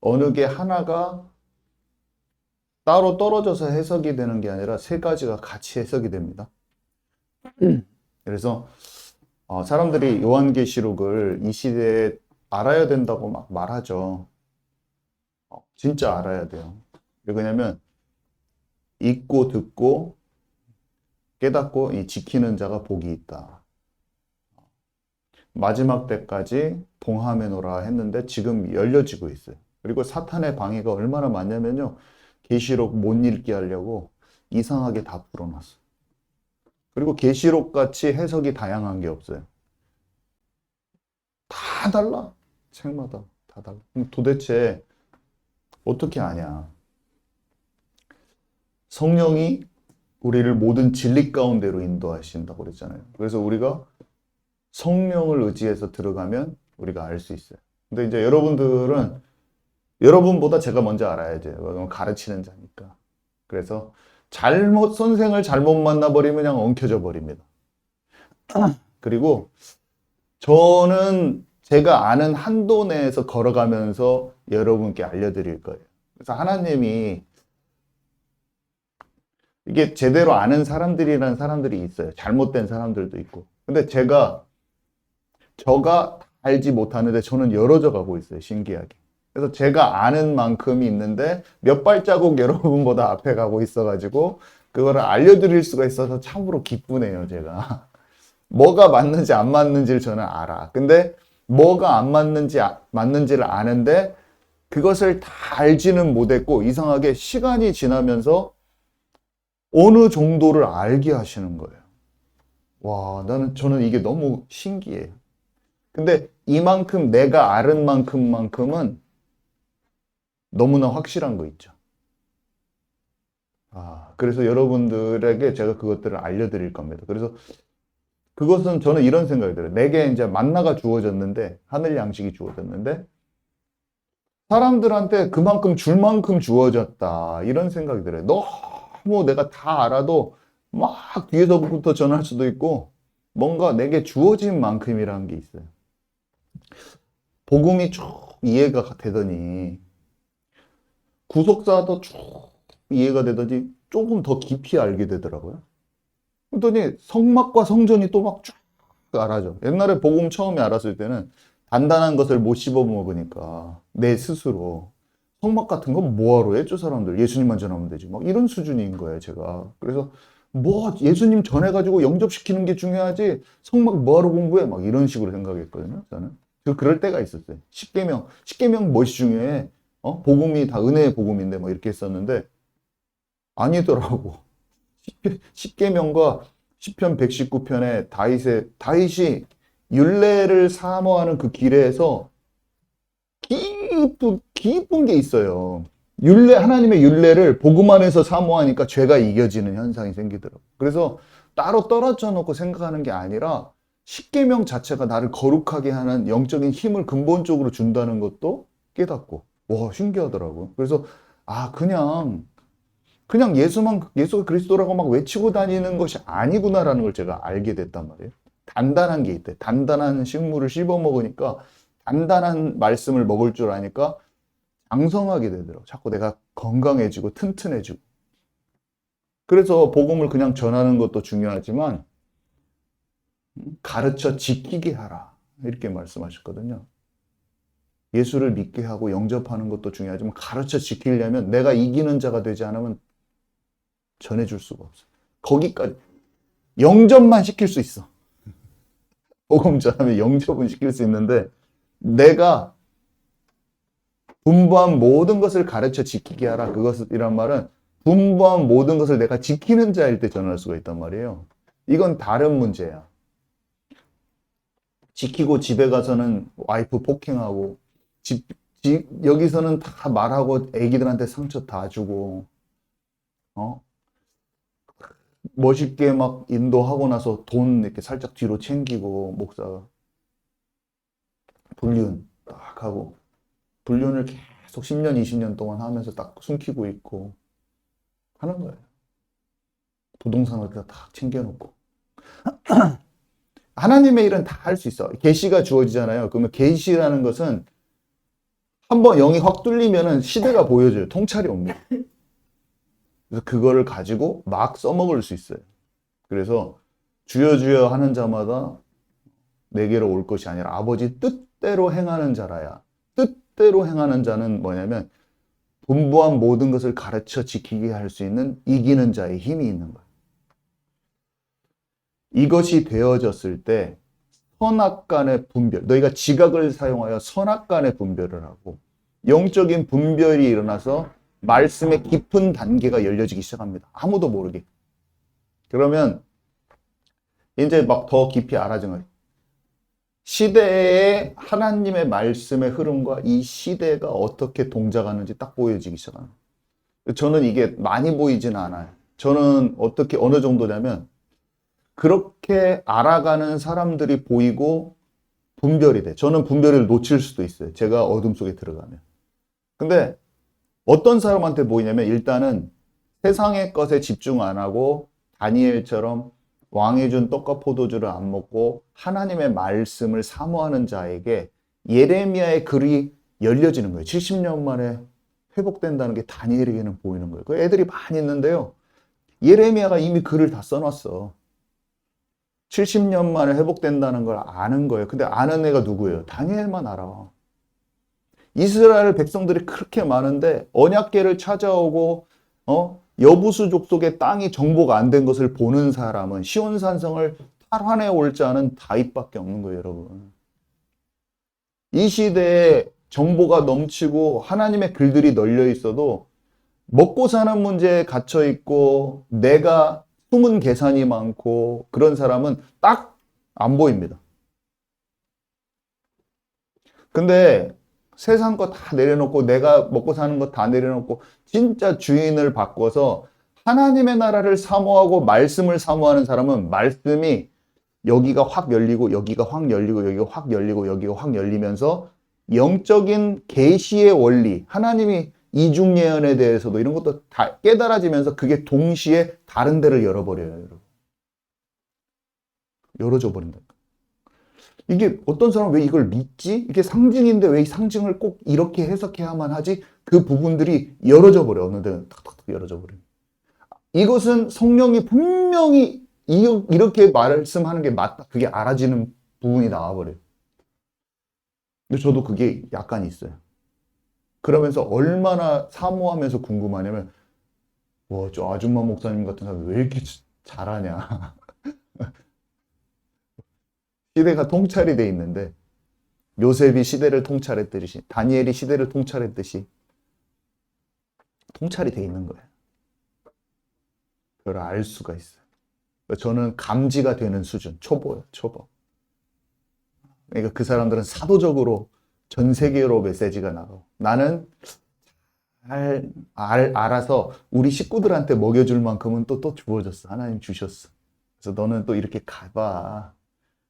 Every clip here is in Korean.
어느 게 하나가 따로 떨어져서 해석이 되는 게 아니라 세 가지가 같이 해석이 됩니다. 그래서 사람들이 요한계시록을 이 시대에 알아야 된다고 막 말하죠. 진짜 알아야 돼요. 왜냐면 읽고 듣고 깨닫고 이 지키는 자가 복이 있다. 마지막 때까지 봉함해 놓으라 했는데 지금 열려지고 있어요. 그리고 사탄의 방해가 얼마나 많냐면요. 계시록 못 읽게 하려고 이상하게 다 풀어놨어요. 그리고 계시록 같이 해석이 다양한 게 없어요. 다 달라. 책마다 다 달라. 그럼 도대체 어떻게 아냐? 성령이 우리를 모든 진리 가운데로 인도하신다고 그랬잖아요. 그래서 우리가 성령을 의지해서 들어가면 우리가 알 수 있어요. 근데 이제 여러분들은 여러분보다 제가 먼저 알아야죠. 가르치는 자니까. 그래서 선생을 잘못 만나버리면 그냥 엉켜져 버립니다. 그리고 저는 제가 아는 한도 내에서 걸어가면서 여러분께 알려드릴 거예요. 그래서 하나님이 이게 제대로 아는 사람들이라는 사람들이 있어요. 잘못된 사람들도 있고. 근데 저가 알지 못하는데 저는 열어져 가고 있어요. 신기하게. 그래서 제가 아는 만큼이 있는데 몇 발자국 여러분보다 앞에 가고 있어가지고 그거를 알려드릴 수가 있어서 참으로 기쁘네요, 제가. 뭐가 맞는지 안 맞는지를 저는 알아. 근데 뭐가 안 맞는지, 맞는지를 아는데 그것을 다 알지는 못했고 이상하게 시간이 지나면서 어느 정도를 알게 하시는 거예요. 와, 저는 이게 너무 신기해요. 근데 이만큼 내가 아는 만큼은 너무나 확실한 거 있죠. 그래서 여러분들에게 제가 그것들을 알려드릴 겁니다. 그래서 그것은 저는 이런 생각이 들어요. 내게 이제 만나가 주어졌는데, 하늘 양식이 주어졌는데, 사람들한테 그만큼 줄 만큼 주어졌다. 이런 생각이 들어요. 너무 내가 다 알아도 막 뒤에서부터 전할 수도 있고, 뭔가 내게 주어진 만큼이라는 게 있어요. 복음이 쭉 이해가 되더니, 구속사도 쭉 이해가 되더니, 조금 더 깊이 알게 되더라고요. 그랬더니 성막과 성전이 또 막 쭉 알아져. 옛날에 복음 처음에 알았을 때는 단단한 것을 못 씹어 먹으니까 내 스스로 성막 같은 건 뭐하러 해? 저 사람들 예수님만 전하면 되지. 막 이런 수준인 거예요, 제가. 그래서 뭐 예수님 전해가지고 영접시키는 게 중요하지 성막 뭐하러 공부해? 막 이런 식으로 생각했거든요, 저는. 그럴 때가 있었어요. 십계명 무엇이 중요해? 복음이 다 은혜의 복음인데 뭐 이렇게 했었는데 아니더라고. 십계명과 시편 119편에 다윗이 율례를 사모하는 그 길에서 깊은 게 있어요. 하나님의 율례를 복음 안에서 사모하니까 죄가 이겨지는 현상이 생기더라고요. 그래서 따로 떨어져 놓고 생각하는 게 아니라 십계명 자체가 나를 거룩하게 하는 영적인 힘을 근본적으로 준다는 것도 깨닫고, 와, 신기하더라고요. 그래서, 그냥 예수가 그리스도라고 막 외치고 다니는 것이 아니구나라는 걸 제가 알게 됐단 말이에요. 단단한 게 있대. 단단한 식물을 씹어 먹으니까 단단한 말씀을 먹을 줄 아니까 장성하게 되더라고. 자꾸 내가 건강해지고 튼튼해지고. 그래서 복음을 그냥 전하는 것도 중요하지만 가르쳐 지키게 하라. 이렇게 말씀하셨거든요. 예수를 믿게 하고 영접하는 것도 중요하지만 가르쳐 지키려면 내가 이기는 자가 되지 않으면 전해줄 수가 없어. 거기까지. 영접만 시킬 수 있어. 복음 전하면 영접은 시킬 수 있는데 내가 분부한 모든 것을 가르쳐 지키게 하라. 그것이란 말은 분부한 모든 것을 내가 지키는 자일 때 전할 수가 있단 말이에요. 이건 다른 문제야. 지키고 집에 가서는 와이프 폭행하고 여기서는 다 말하고 애기들한테 상처 다 주고 어? 멋있게 막 인도하고 나서 돈 이렇게 살짝 뒤로 챙기고 목사가 불륜 딱 하고 불륜을 계속 10년, 20년 동안 하면서 딱 숨기고 있고 하는 거예요. 부동산을 다 챙겨놓고. 하나님의 일은 다 할 수 있어. 계시가 주어지잖아요. 그러면 계시라는 것은 한번 영이 확 뚫리면은 시대가 보여져요. 통찰이 옵니다. 그래서 그거를 가지고 막 써먹을 수 있어요. 그래서 주여 주여 하는 자마다 내게로 올 것이 아니라 아버지 뜻대로 행하는 자라야. 뜻대로 행하는 자는 뭐냐면 분부한 모든 것을 가르쳐 지키게 할 수 있는 이기는 자의 힘이 있는 거예요. 이것이 되어졌을 때 선악간의 분별, 너희가 지각을 사용하여 선악간의 분별을 하고 영적인 분별이 일어나서 말씀의 깊은 단계가 열려지기 시작합니다. 아무도 모르게. 그러면 이제 막 더 깊이 알아진 거예요. 시대의 하나님의 말씀의 흐름과 이 시대가 어떻게 동작하는지 딱 보여지기 시작합니다. 저는 이게 많이 보이지는 않아요. 저는 어떻게 어느 정도냐면 그렇게 알아가는 사람들이 보이고 분별이 돼. 저는 분별을 놓칠 수도 있어요. 제가 어둠 속에 들어가면. 근데 어떤 사람한테 보이냐면 일단은 세상의 것에 집중 안 하고 다니엘처럼 왕이 준 떡과 포도주를 안 먹고 하나님의 말씀을 사모하는 자에게 예레미야의 글이 열려지는 거예요. 70년 만에 회복된다는 게 다니엘에게는 보이는 거예요. 그 애들이 많이 있는데요. 예레미야가 이미 글을 다 써놨어. 70년 만에 회복된다는 걸 아는 거예요. 근데 아는 애가 누구예요? 다니엘만 알아. 이스라엘 백성들이 그렇게 많은데 언약궤를 찾아오고 여부수 족속의 땅이 정보가 안 된 것을 보는 사람은 시온산성을 탈환해 올 자는 다윗밖에 없는 거예요, 여러분. 이 시대에 정보가 넘치고 하나님의 글들이 널려 있어도 먹고 사는 문제에 갇혀 있고 내가 숨은 계산이 많고 그런 사람은 딱 안 보입니다. 근데 세상 거 다 내려놓고 내가 먹고 사는 거 다 내려놓고 진짜 주인을 바꿔서 하나님의 나라를 사모하고 말씀을 사모하는 사람은 말씀이 여기가 확 열리고 여기가 확 열리고 여기가 확 열리고 여기가 확 열리면서 영적인 계시의 원리, 하나님이 이중 예언에 대해서도 이런 것도 다 깨달아지면서 그게 동시에 다른 데를 열어버려요, 여러분. 열어줘 버린다. 이게 어떤 사람은 왜 이걸 믿지? 이게 상징인데 왜 이 상징을 꼭 이렇게 해석해야만 하지? 그 부분들이 열어져 버려. 어느 데는 탁탁탁 열어져 버려. 이것은 성령이 분명히 이렇게 말씀하는 게 맞다. 그게 알아지는 부분이 나와버려요. 근데 저도 그게 약간 있어요. 그러면서 얼마나 사모하면서 궁금하냐면, 와, 저 아줌마 목사님 같은 사람이 왜 이렇게 잘하냐. 시대가 통찰이 돼 있는데, 요셉이 시대를 통찰했듯이, 다니엘이 시대를 통찰했듯이, 통찰이 돼 있는 거예요. 그걸 알 수가 있어요. 저는 감지가 되는 수준, 초보예요, 초보. 그러니까 그 사람들은 사도적으로 전 세계로 메시지가 나가고, 나는 알아서 우리 식구들한테 먹여줄 만큼은 또 주어졌어. 하나님 주셨어. 그래서 너는 또 이렇게 가봐.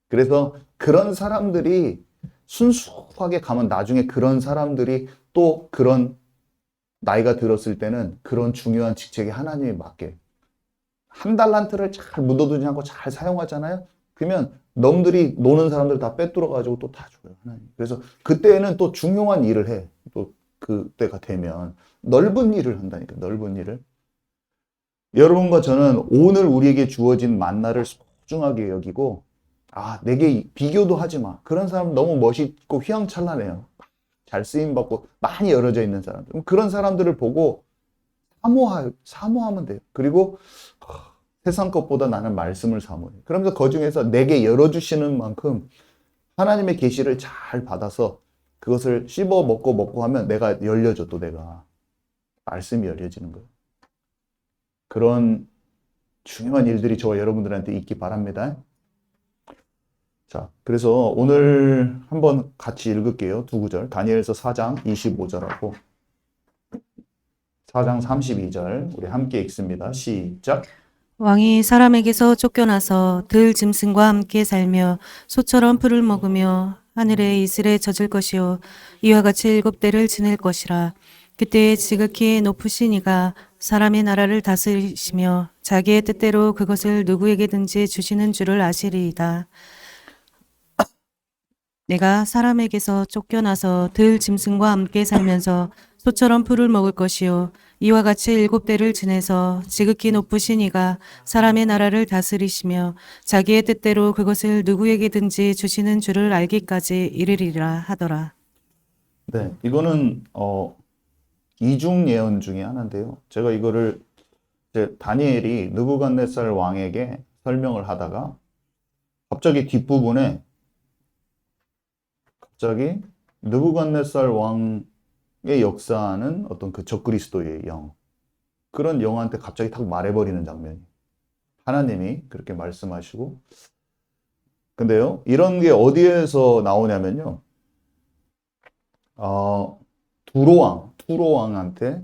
그래서 그런 사람들이 순수하게 가면 나중에 그런 사람들이 또 그런 나이가 들었을 때는 그런 중요한 직책에 하나님이 맡게. 한 달란트를 잘 묻어두지 않고 잘 사용하잖아요. 그러면 놈들이 노는 사람들 다 빼뚫어가지고 또 다 줘요, 하나님. 그래서 그때는 또 중요한 일을 해. 또 그때가 되면 넓은 일을 한다니까, 넓은 일을. 여러분과 저는 오늘 우리에게 주어진 만나를 소중하게 여기고, 내게 비교도 하지 마. 그런 사람 너무 멋있고 휘황찬란해요. 잘 쓰임받고 많이 열어져 있는 사람들. 그런 사람들을 보고 사모하면 돼요. 그리고 세상 것보다 나는 말씀을 사모해. 그러면서 그 중에서 내게 열어주시는 만큼 하나님의 계시를 잘 받아서 그것을 씹어 먹고 하면 내가 열려져. 또 내가 말씀이 열려지는 거예요. 그런 중요한 일들이 저와 여러분들한테 있기 바랍니다. 자, 그래서 오늘 한번 같이 읽을게요. 두 구절. 다니엘서 4장 25절하고 4장 32절 우리 함께 읽습니다. 시작. 왕이 사람에게서 쫓겨나서 들 짐승과 함께 살며 소처럼 풀을 먹으며 하늘의 이슬에 젖을 것이요 이와 같이 7대를 지낼 것이라. 그때에 지극히 높으신 이가 사람의 나라를 다스리시며 자기의 뜻대로 그것을 누구에게든지 주시는 줄을 아시리이다. 내가 사람에게서 쫓겨나서 들 짐승과 함께 살면서 소처럼 풀을 먹을 것이요 이와 같이 7대를 지내서 지극히 높으신 이가 사람의 나라를 다스리시며 자기의 뜻대로 그것을 누구에게든지 주시는 줄을 알기까지 이르리라 하더라. 네, 이거는 이중 예언 중에 하나인데요. 제가 이거를 이제 다니엘이 느부갓네살 왕에게 설명을 하다가 갑자기 뒷부분에 갑자기 느부갓네살 왕의 역사하는 어떤 그 적그리스도의 영, 그런 영한테 갑자기 탁 말해버리는 장면이, 하나님이 그렇게 말씀하시고. 근데요, 이런 게 어디에서 나오냐면요, 두로왕한테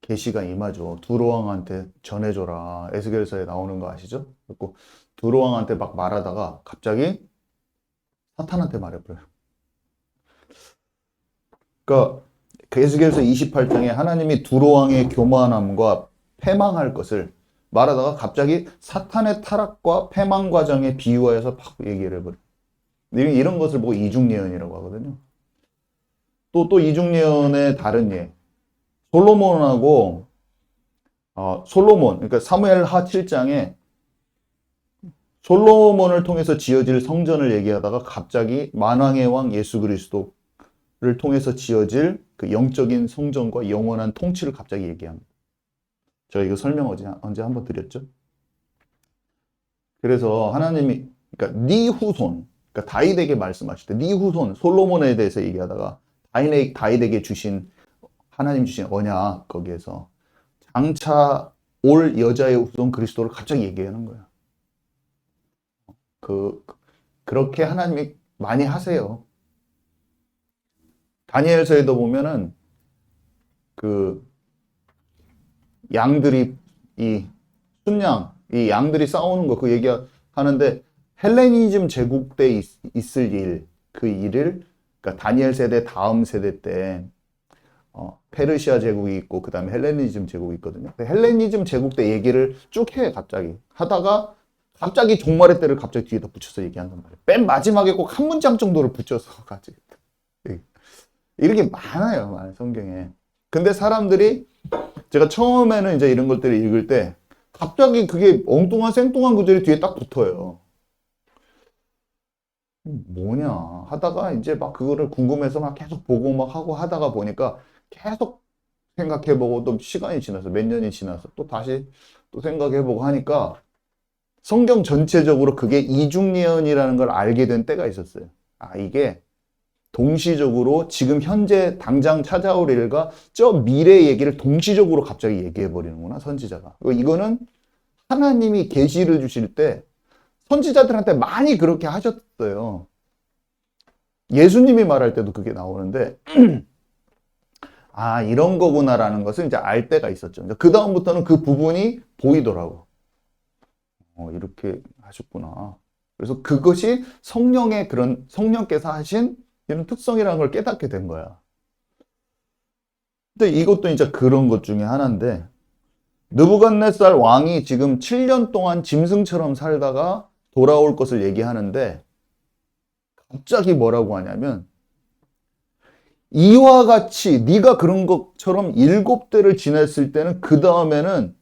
계시가 임하죠. 두로왕한테 전해줘라. 에스겔서에 나오는 거 아시죠? 그리고 두로왕한테 막 말하다가 갑자기 사탄한테 말해버려요. 그러니까 그 에스겔서 28장에 하나님이 두로왕의 교만함과 패망할 것을 말하다가 갑자기 사탄의 타락과 패망 과정에 비유하여서 막 얘기를 해버려요. 이런 것을 보고 이중예언이라고 하거든요. 또 이중예언의 다른 예. 솔로몬, 그러니까 사무엘하 7장에 솔로몬을 통해서 지어질 성전을 얘기하다가 갑자기 만왕의 왕 예수 그리스도를 통해서 지어질 그 영적인 성전과 영원한 통치를 갑자기 얘기합니다. 제가 이거 설명 언제 한번 드렸죠? 그래서 하나님이, 그러니까 네 후손, 그러니까 다윗에게 말씀하실 때 네 후손 솔로몬에 대해서 얘기하다가 다윗에게 주신, 하나님 주신 언약, 거기에서 장차 올 여자의 후손 그리스도를 갑자기 얘기하는 거야. 그렇게 하나님이 많이 하세요. 다니엘서에도 보면은 그 양들이, 이 양들이 싸우는 거 그 얘기하는데, 헬레니즘 제국 때 있을 일, 그 일을, 그러니까 다니엘 세대 다음 세대 때 페르시아 제국이 있고 그 다음에 헬레니즘 제국이 있거든요. 헬레니즘 제국 때 얘기를 쭉 해. 갑자기 하다가 갑자기 종말의 때를 갑자기 뒤에다 붙여서 얘기한단 말이에요. 맨 마지막에 꼭 한 문장 정도를 붙여서 가지고 이렇게 많아요, 성경에. 근데 사람들이, 제가 처음에는 이제 이런 것들을 읽을 때 갑자기 그게 엉뚱한 생뚱한 구절이 뒤에 딱 붙어요. 뭐냐 하다가 이제 막 그거를 궁금해서 막 계속 보고 막 하고 하다가 보니까 계속 생각해보고, 또 시간이 지나서 몇 년이 지나서 또 다시 또 생각해보고 하니까 성경 전체적으로 그게 이중예언이라는 걸 알게 된 때가 있었어요. 아, 이게 동시적으로 지금 현재 당장 찾아올 일과 저 미래 얘기를 동시적으로 갑자기 얘기해 버리는구나, 선지자가. 이거는 하나님이 계시를 주실 때 선지자들한테 많이 그렇게 하셨어요. 예수님이 말할 때도 그게 나오는데 아, 이런 거구나라는 것을 이제 알 때가 있었죠. 그 다음부터는 그 부분이 보이더라고. 이렇게 하셨구나. 그래서 그것이 성령의 그런, 성령께서 하신 이런 특성이라는 걸 깨닫게 된 거야. 근데 이것도 이제 그런 것 중에 하나인데, 느부갓네살 왕이 지금 7년 동안 짐승처럼 살다가 돌아올 것을 얘기하는데, 갑자기 뭐라고 하냐면, 이와 같이 네가 그런 것처럼 7대를 지냈을 때는 그 다음에는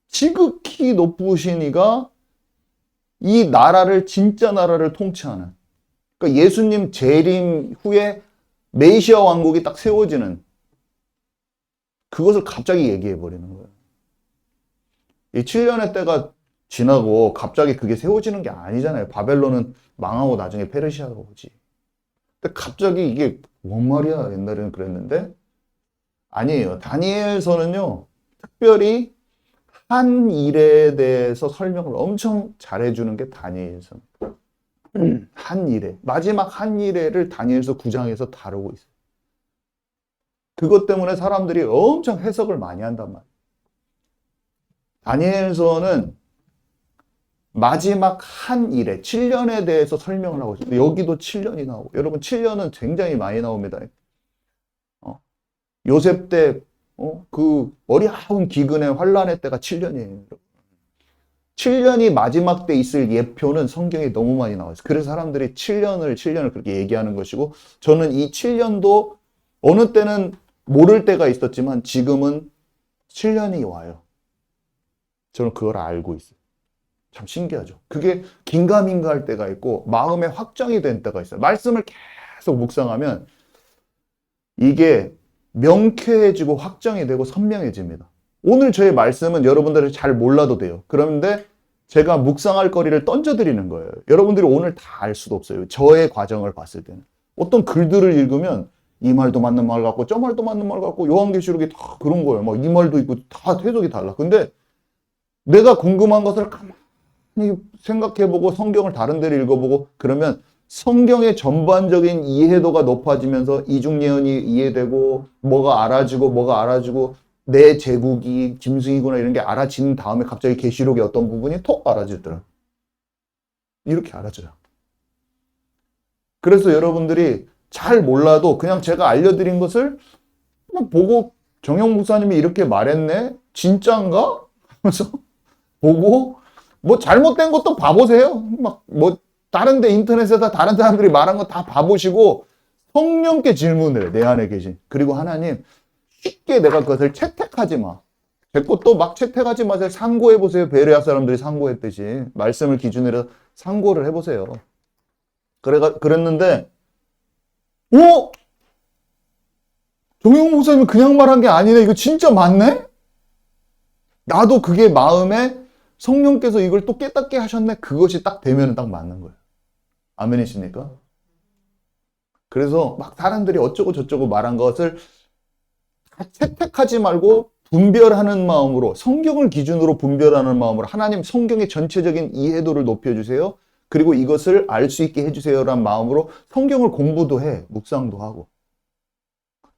지극히 높으신 이가 이 나라를, 진짜 나라를 통치하는, 그러니까 예수님 재림 후에 메시아 왕국이 딱 세워지는 그것을 갑자기 얘기해 버리는 거예요. 이 7년의 때가 지나고 갑자기 그게 세워지는 게 아니잖아요. 바벨론은 망하고 나중에 페르시아가 오지. 근데 갑자기 이게 뭔 말이야? 옛날에는 그랬는데 아니에요. 다니엘서는요, 특별히 한 일에 대해서 설명을 엄청 잘해주는 게 다니엘서입니다. 한 일에, 마지막 한 일에를 다니엘서 9장에서 다루고 있어요. 그것 때문에 사람들이 엄청 해석을 많이 한단 말이에요. 다니엘서는 마지막 한 일에 7년에 대해서 설명을 하고 있어요. 여기도 7년이 나오고, 여러분 7년은 굉장히 많이 나옵니다. 요셉 때 그 어리아운 기근의 환란의 때가 7년이에요. 7년이 마지막 때 있을 예표는 성경에 너무 많이 나와 있어요. 그래서 사람들이 7년을 그렇게 얘기하는 것이고, 저는 이 7년도 어느 때는 모를 때가 있었지만 지금은 7년이 와요. 저는 그걸 알고 있어요. 참 신기하죠. 그게 긴가민가 할 때가 있고 마음에 확정이 된 때가 있어요. 말씀을 계속 묵상하면 이게 명쾌해지고 확정이 되고 선명해집니다. 오늘 저의 말씀은 여러분들이 잘 몰라도 돼요. 그런데 제가 묵상할 거리를 던져드리는 거예요. 여러분들이 오늘 다 알 수도 없어요. 저의 과정을 봤을 때는. 어떤 글들을 읽으면 이 말도 맞는 말 같고 저 말도 맞는 말 같고 요한계시록이 다 그런 거예요. 막 이 말도 있고 다 해석이 달라. 근데 내가 궁금한 것을 가만히 생각해보고 성경을 다른 데를 읽어보고 그러면 성경의 전반적인 이해도가 높아지면서 이중예언이 이해되고 뭐가 알아지고 내 제국이 짐승이구나 이런 게 알아진 다음에 갑자기 계시록의 어떤 부분이 톡 알아지더라. 이렇게 알아져요. 그래서 여러분들이 잘 몰라도 그냥 제가 알려드린 것을 보고 정영 목사님이 이렇게 말했네? 진짜인가? 하면서 보고 뭐 잘못된 것도 봐보세요. 막 뭐 다른 데 인터넷에다 다른 사람들이 말한 거 다 봐보시고 성령께 질문을 해. 내 안에 계신. 그리고 하나님 쉽게 내가 그것을 채택하지 마. 제 것도 막 채택하지 마세요. 상고해보세요. 베레아 사람들이 상고했듯이. 말씀을 기준으로 상고를 해보세요. 그랬는데 오! 정용 목사님이 그냥 말한 게 아니네. 이거 진짜 맞네? 나도 그게 마음에 성령께서 이걸 또 깨닫게 하셨네. 그것이 딱 되면 딱 맞는 거예요. 아멘이십니까? 그래서 막 사람들이 어쩌고 저쩌고 말한 것을 다 채택하지 말고 분별하는 마음으로, 성경을 기준으로 분별하는 마음으로 하나님 성경의 전체적인 이해도를 높여주세요. 그리고 이것을 알 수 있게 해주세요라는 마음으로 성경을 공부도 해. 묵상도 하고.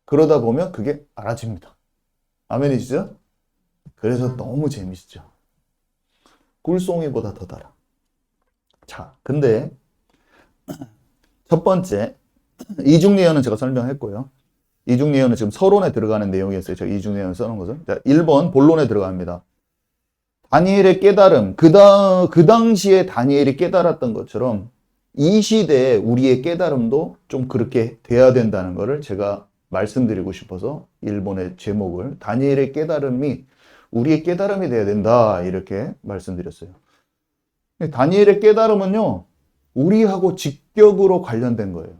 그러다 보면 그게 알아집니다. 아멘이시죠? 그래서 너무 재밌죠. 꿀송이보다 더 달아. 자, 근데 첫 번째 이중예언은 제가 설명했고요. 이중예언은 지금 서론에 들어가는 내용이었어요. 제가 이중예언 써놓은 것은. 자, 1번 본론에 들어갑니다. 다니엘의 깨달음, 그 당시에 다니엘이 깨달았던 것처럼 이 시대에 우리의 깨달음도 좀 그렇게 돼야 된다는 것을 제가 말씀드리고 싶어서 1번의 제목을 다니엘의 깨달음이 우리의 깨달음이 돼야 된다 이렇게 말씀드렸어요. 다니엘의 깨달음은요, 우리하고 직격으로 관련된 거예요.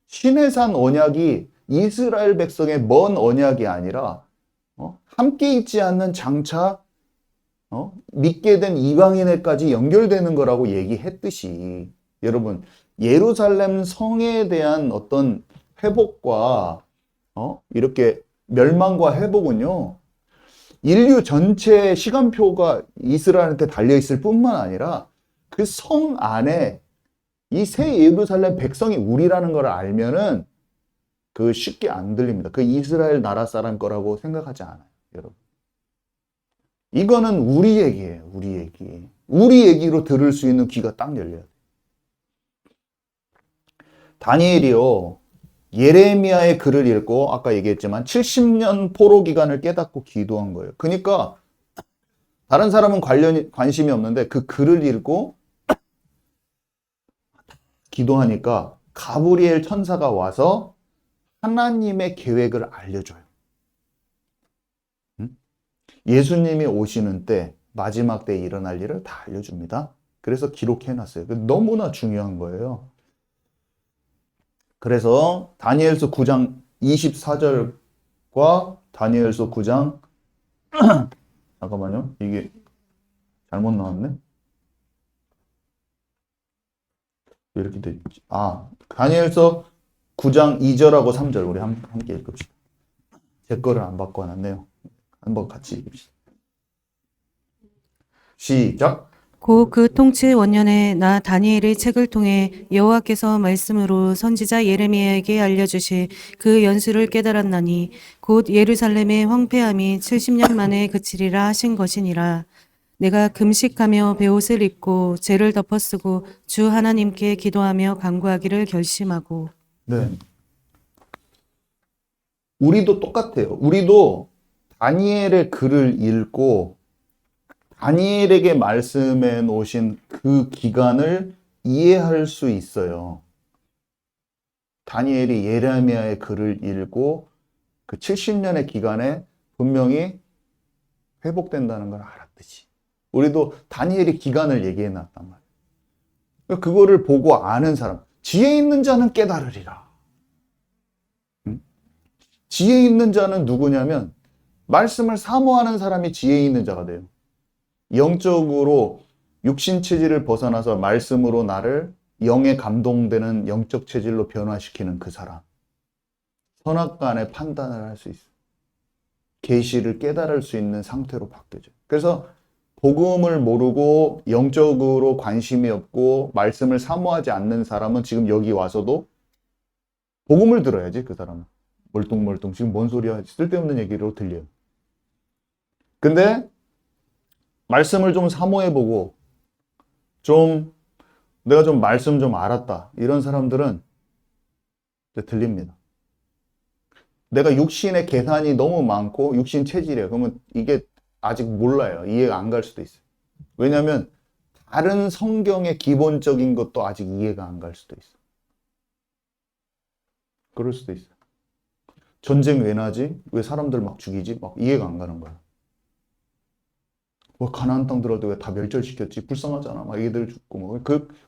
시내산 언약이 이스라엘 백성의 먼 언약이 아니라 함께 있지 않는 장차 믿게 된 이방인에까지 연결되는 거라고 얘기했듯이 여러분 예루살렘 성에 대한 어떤 회복과 이렇게 멸망과 회복은요 인류 전체의 시간표가 이스라엘한테 달려있을 뿐만 아니라 그 성 안에 이 새 예루살렘 백성이 우리라는 걸 알면은 그 쉽게 안 들립니다. 그 이스라엘 나라 사람 거라고 생각하지 않아요, 여러분. 이거는 우리 얘기예요, 우리 얘기. 우리 얘기로 들을 수 있는 귀가 딱 열려요. 다니엘이요, 예레미야의 글을 읽고 아까 얘기했지만 70년 포로 기간을 깨닫고 기도한 거예요. 그러니까 다른 사람은 관심이 없는데 그 글을 읽고 기도하니까 가브리엘 천사가 와서 하나님의 계획을 알려줘요. 예수님이 오시는 때 마지막 때에 일어날 일을 다 알려줍니다. 그래서 기록해놨어요. 너무나 중요한 거예요. 그래서 다니엘서 9장 24절과 다니엘서 9장 잠깐만요. 이게 잘못 나왔네. 왜 이렇게 됐지? 다니엘서 9장 2절하고 3절 우리 함께 읽읍시다. 제 거를 안 바꿔놨네요. 한번 같이 읽읍시다. 시작. 고 그 통치 원년에 나 다니엘의 책을 통해 여호와께서 말씀으로 선지자 예레미야에게 알려주시 그 연수를 깨달았나니 곧 예루살렘의 황폐함이 70년 만에 그치리라 하신 것이니라. 내가 금식하며 베옷을 입고 죄를 덮어쓰고 주 하나님께 기도하며 간구하기를 결심하고. 네. 우리도 똑같아요. 우리도 다니엘의 글을 읽고 다니엘에게 말씀해 놓으신 그 기간을 이해할 수 있어요. 다니엘이 예레미야의 글을 읽고 그 70년의 기간에 분명히 회복된다는 걸 알았듯이 우리도 다니엘이 기간을 얘기해 놨단 말이에요. 그거를 보고 아는 사람, 지혜 있는 자는 깨달으리라. 지혜 있는 자는 누구냐면 말씀을 사모하는 사람이 지혜 있는 자가 돼요. 영적으로 육신 체질을 벗어나서 말씀으로 나를 영에 감동되는 영적 체질로 변화시키는 그 사람. 선악간의 판단을 할 수 있어요. 계시를 깨달을 수 있는 상태로 바뀌어져요. 그래서 복음을 모르고 영적으로 관심이 없고 말씀을 사모하지 않는 사람은 지금 여기 와서도 복음을 들어야지. 그 사람은 멀뚱멀뚱 지금 뭔 소리야, 쓸데없는 얘기로 들려요. 근데 말씀을 좀 사모해보고 내가 좀 말씀 좀 알았다 이런 사람들은 이제 들립니다. 내가 육신의 계산이 너무 많고 육신 체질이에요. 그러면 이게 아직 몰라요. 이해가 안 갈 수도 있어요. 왜냐하면 다른 성경의 기본적인 것도 아직 이해가 안 갈 수도 있어요. 그럴 수도 있어요. 전쟁 왜 나지? 왜 사람들 막 죽이지? 막 이해가 안 가는 거야. 뭐 가나안 땅 들어도 왜 다 멸절시켰지? 불쌍하잖아. 막 애들 죽고 뭐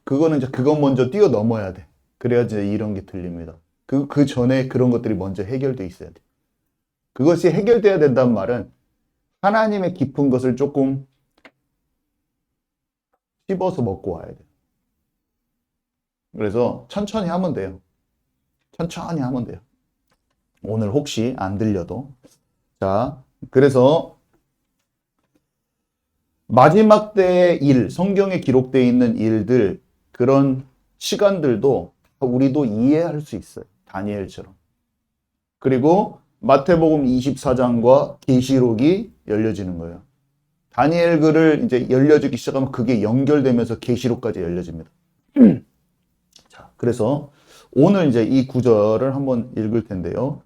그거는 이제 그거 먼저 뛰어넘어야 돼. 그래야지 이런 게 들립니다. 그 전에 그런 것들이 먼저 해결돼 있어야 돼. 그것이 해결돼야 된다는 말은 하나님의 깊은 것을 조금 씹어서 먹고 와야 돼. 그래서 천천히 하면 돼요. 천천히 하면 돼요. 오늘 혹시 안 들려도. 자, 그래서 마지막 때의 일, 성경에 기록되어 있는 일들, 그런 시간들도 우리도 이해할 수 있어요. 다니엘처럼. 그리고 마태복음 24장과 계시록이 열려지는 거예요. 다니엘 글을 이제 열려지기 시작하면 그게 연결되면서 계시록까지 열려집니다. 자, 그래서 오늘 이제 이 구절을 한번 읽을 텐데요.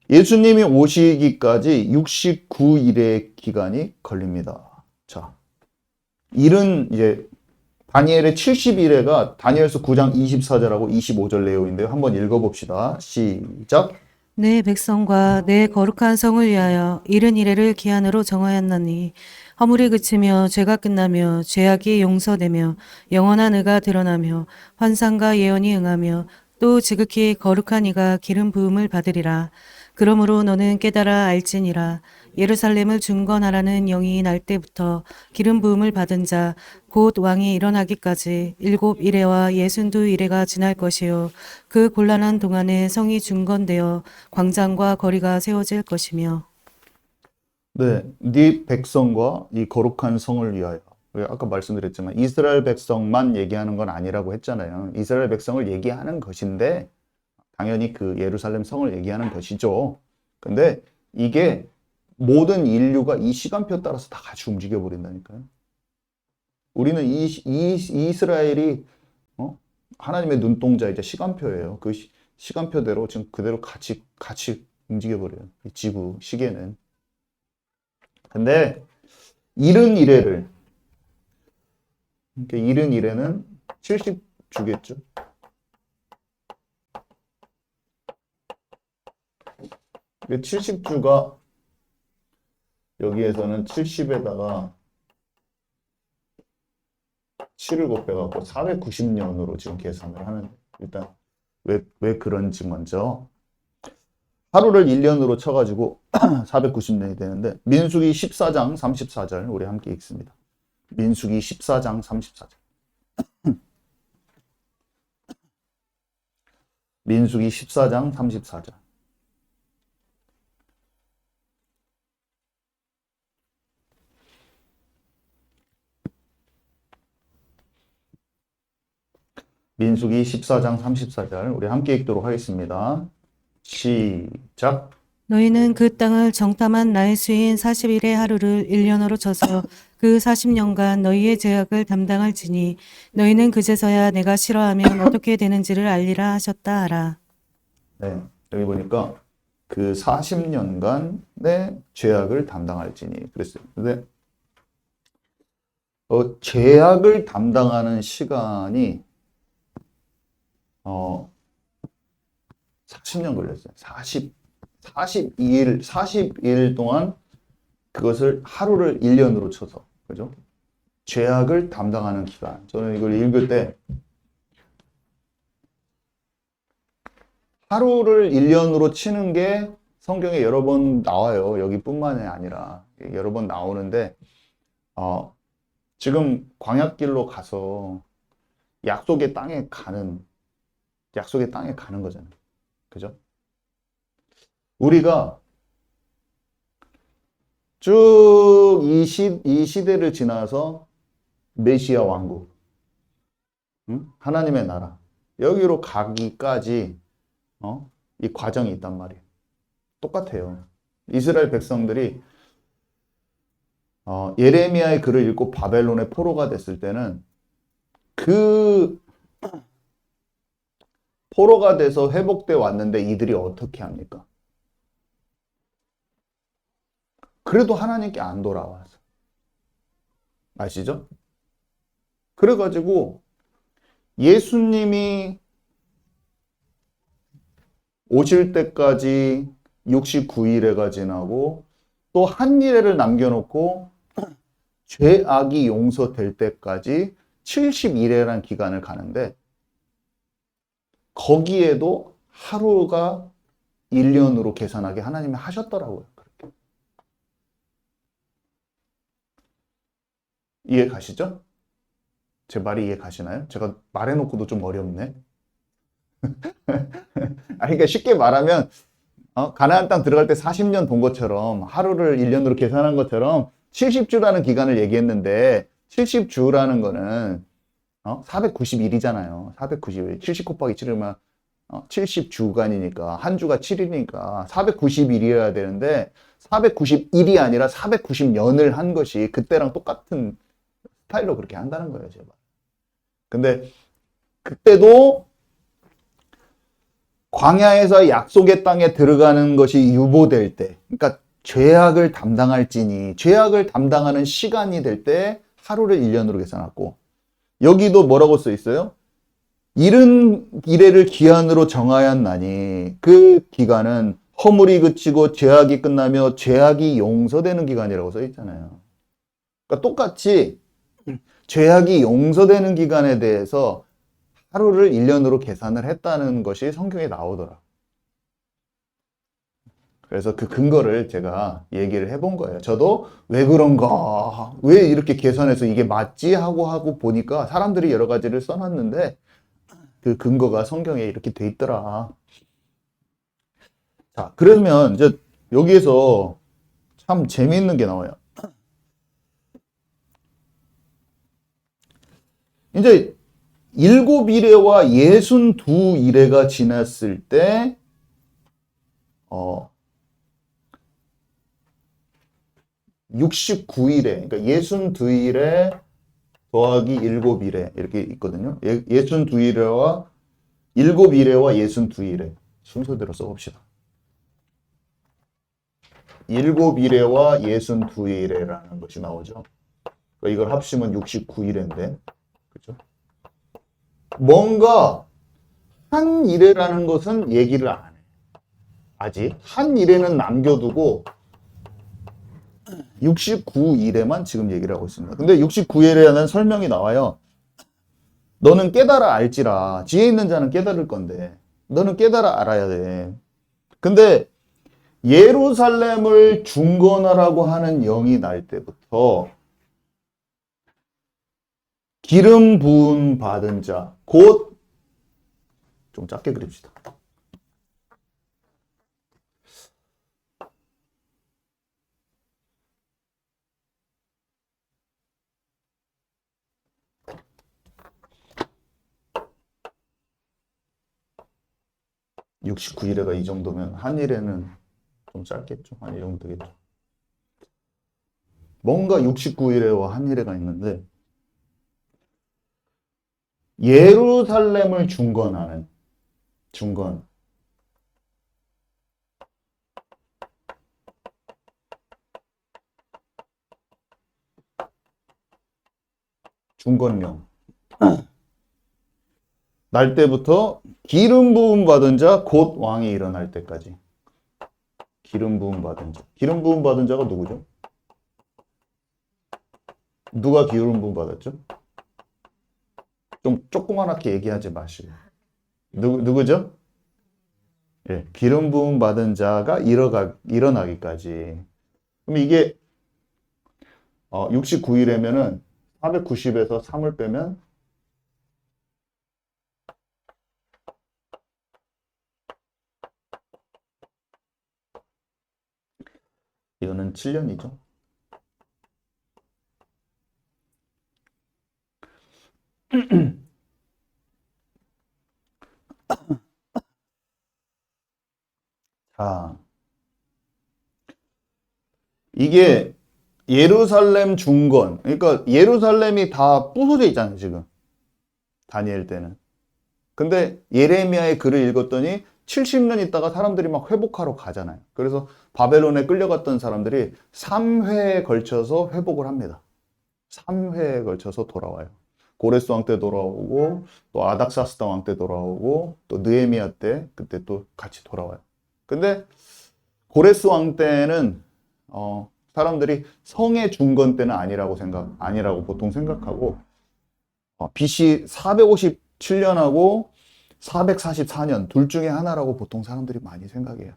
예수님이 오시기까지 69일의 기간이 걸립니다. 자, 일은 이제 다니엘의 70일에가 다니엘서 9장 24절하고 25절 내용인데요. 한번 읽어봅시다. 시작. 내 백성과 내 거룩한 성을 위하여 이른 이래를 기한으로 정하였나니 허물이 그치며 죄가 끝나며 죄악이 용서되며 영원한 의가 드러나며 환상과 예언이 응하며 또 지극히 거룩한 이가 기름 부음을 받으리라. 그러므로 너는 깨달아 알지니라. 예루살렘을 중건하라는 영이 날 때부터 기름 부음을 받은 자 곧 왕이 일어나기까지 7이레와 62이레가 지날 것이요 그 곤란한 동안에 성이 중건되어 광장과 거리가 세워질 것이며. 네 백성과 이 거룩한 성을 위하여. 아까 말씀드렸지만 이스라엘 백성만 얘기하는 건 아니라고 했잖아요. 이스라엘 백성을 얘기하는 것인데 당연히 그 예루살렘 성을 얘기하는 것이죠. 근데 이게 모든 인류가 이 시간표 따라서 다 같이 움직여 버린다니까요. 우리는 이스라엘이 하나님의 눈동자 이제 시간표예요. 그 시간표대로 지금 그대로 같이 움직여 버려요. 이 지구 시계는. 근데 이른 이래를, 그러니까 이른 이래는 70주겠죠. 그 70주가 여기에서는 70에다가 7을 곱해갖고 490년으로 지금 계산을 하는데, 일단 왜 그런지 먼저 하루를 1년으로 쳐가지고 490년이 되는데, 민수기 14장 34절 우리 함께 읽습니다. 민수기 14장 34절. 민수기 14장 34절. 민수기 14장 34절 우리 함께 읽도록 하겠습니다. 시작. 너희는 그 땅을 정탐한 나의 수인 40일의 하루를 1년으로 쳐서 그 40년간 너희의 죄악을 담당할지니 너희는 그제서야 내가 싫어하면 어떻게 되는지를 알리라 하셨다 하라. 네, 여기 보니까 그 40년간의 죄악을 담당할지니 그랬어요. 근데 죄악을 담당하는 시간이 40년 걸렸어요. 42일 동안 그것을 하루를 1년으로 쳐서, 그죠? 죄악을 담당하는 기간. 저는 이걸 읽을 때 하루를 1년으로 치는 게 성경에 여러 번 나와요. 여기뿐만이 아니라 여러 번 나오는데 지금 광야길로 가서 약속의 땅에 가는 거잖아요. 그죠? 우리가 쭉 이 시대를 지나서 메시아 왕국, 응? 하나님의 나라, 여기로 가기까지 이 과정이 있단 말이에요. 똑같아요. 이스라엘 백성들이 예레미야의 글을 읽고 바벨론의 포로가 됐을 때는 그 포로가 돼서 회복돼 왔는데 이들이 어떻게 합니까? 그래도 하나님께 안 돌아와서. 아시죠? 그래가지고 예수님이 오실 때까지 69일회가 지나고 또 한 일회를 남겨놓고 죄악이 용서될 때까지 70일회라는 기간을 가는데 거기에도 하루가 1년으로 계산하게 하나님이 하셨더라고요. 그렇게. 이해 가시죠? 제 말이 이해 가시나요? 제가 말해놓고도 좀 어렵네. 그러니까 쉽게 말하면 가나안 땅 들어갈 때 40년 본 것처럼 하루를 1년으로 계산한 것처럼 70주라는 기간을 얘기했는데 70주라는 거는 490일이잖아요. 490일. 70 곱하기 7이면 70주간이니까 한 주가 7일이니까 490일이어야 되는데 490일이 아니라 490년을 한 것이 그때랑 똑같은 스타일로 그렇게 한다는 거예요, 제발. 근데 그때도 광야에서 약속의 땅에 들어가는 것이 유보될 때, 그러니까 죄악을 담당할지니 죄악을 담당하는 시간이 될 때 하루를 1년으로 계산하고 여기도 뭐라고 써 있어요? 이른 이래를 기한으로 정하였나니 그 기간은 허물이 그치고 죄악이 끝나며 죄악이 용서되는 기간이라고 써 있잖아요. 그러니까 똑같이 죄악이 용서되는 기간에 대해서 하루를 1년으로 계산을 했다는 것이 성경에 나오더라. 그래서 그 근거를 제가 얘기를 해본 거예요. 저도 왜 그런가, 왜 이렇게 계산해서 이게 맞지 하고 보니까 사람들이 여러 가지를 써놨는데 그 근거가 성경에 이렇게 돼 있더라. 자, 그러면 이제 여기에서 참 재미있는 게 나와요. 이제 7일에와 62일에가 지났을 때, 69일에, 그러니까 62일에 더하기 7일에 이렇게 있거든요. 62일에와 7일에와 62일에 순서대로 써봅시다. 7일에와 62일에라는 것이 나오죠. 그러니까 이걸 합치면 69일인데, 그죠? 뭔가 한 일에라는 것은 얘기를 안 해. 아직 한 일에는 남겨두고 69일에만 지금 얘기를 하고 있습니다. 근데 69일에는 설명이 나와요. 너는 깨달아 알지라. 지혜 있는 자는 깨달을 건데 너는 깨달아 알아야 돼. 근데 예루살렘을 중건하라고 하는 영이 날 때부터 기름 부음 받은 자, 곧 좀 작게 그립시다. (69일에가) 이 정도면 한 일에는 좀 짧겠죠. 한 이 정도 되겠죠. 뭔가 69일에와 한 일에가 있는데 예루살렘을 중건하는 중건. 중건령. 날 때부터 기름 부음 받은 자 곧 왕이 일어날 때까지. 기름 부음 받은 자. 기름 부음 받은 자가 누구죠? 누가 기름 부음 받았죠? 좀 조그맣게 얘기하지 마시고. 누구죠? 예, 기름 부음 받은 자가 일어나기까지. 그럼 이게 69일이면은 490에서 3을 빼면 이거는 7년이죠. 자, 이게 예루살렘 중건. 그러니까 예루살렘이 다 부서져 있잖아요, 지금. 다니엘 때는. 근데 예레미야의 글을 읽었더니 70년 있다가 사람들이 막 회복하러 가잖아요. 그래서 바벨론에 끌려갔던 사람들이 3회에 걸쳐서 회복을 합니다. 3회에 걸쳐서 돌아와요. 고레스 왕 때 돌아오고 또 아닥사스다 왕 때 돌아오고 또 느헤미야 때 그때 또 같이 돌아와요. 근데 고레스 왕 때는 사람들이 성의 중건 때는 아니라고 보통 생각하고 BC 457년하고 444년 둘 중에 하나라고 보통 사람들이 많이 생각해요.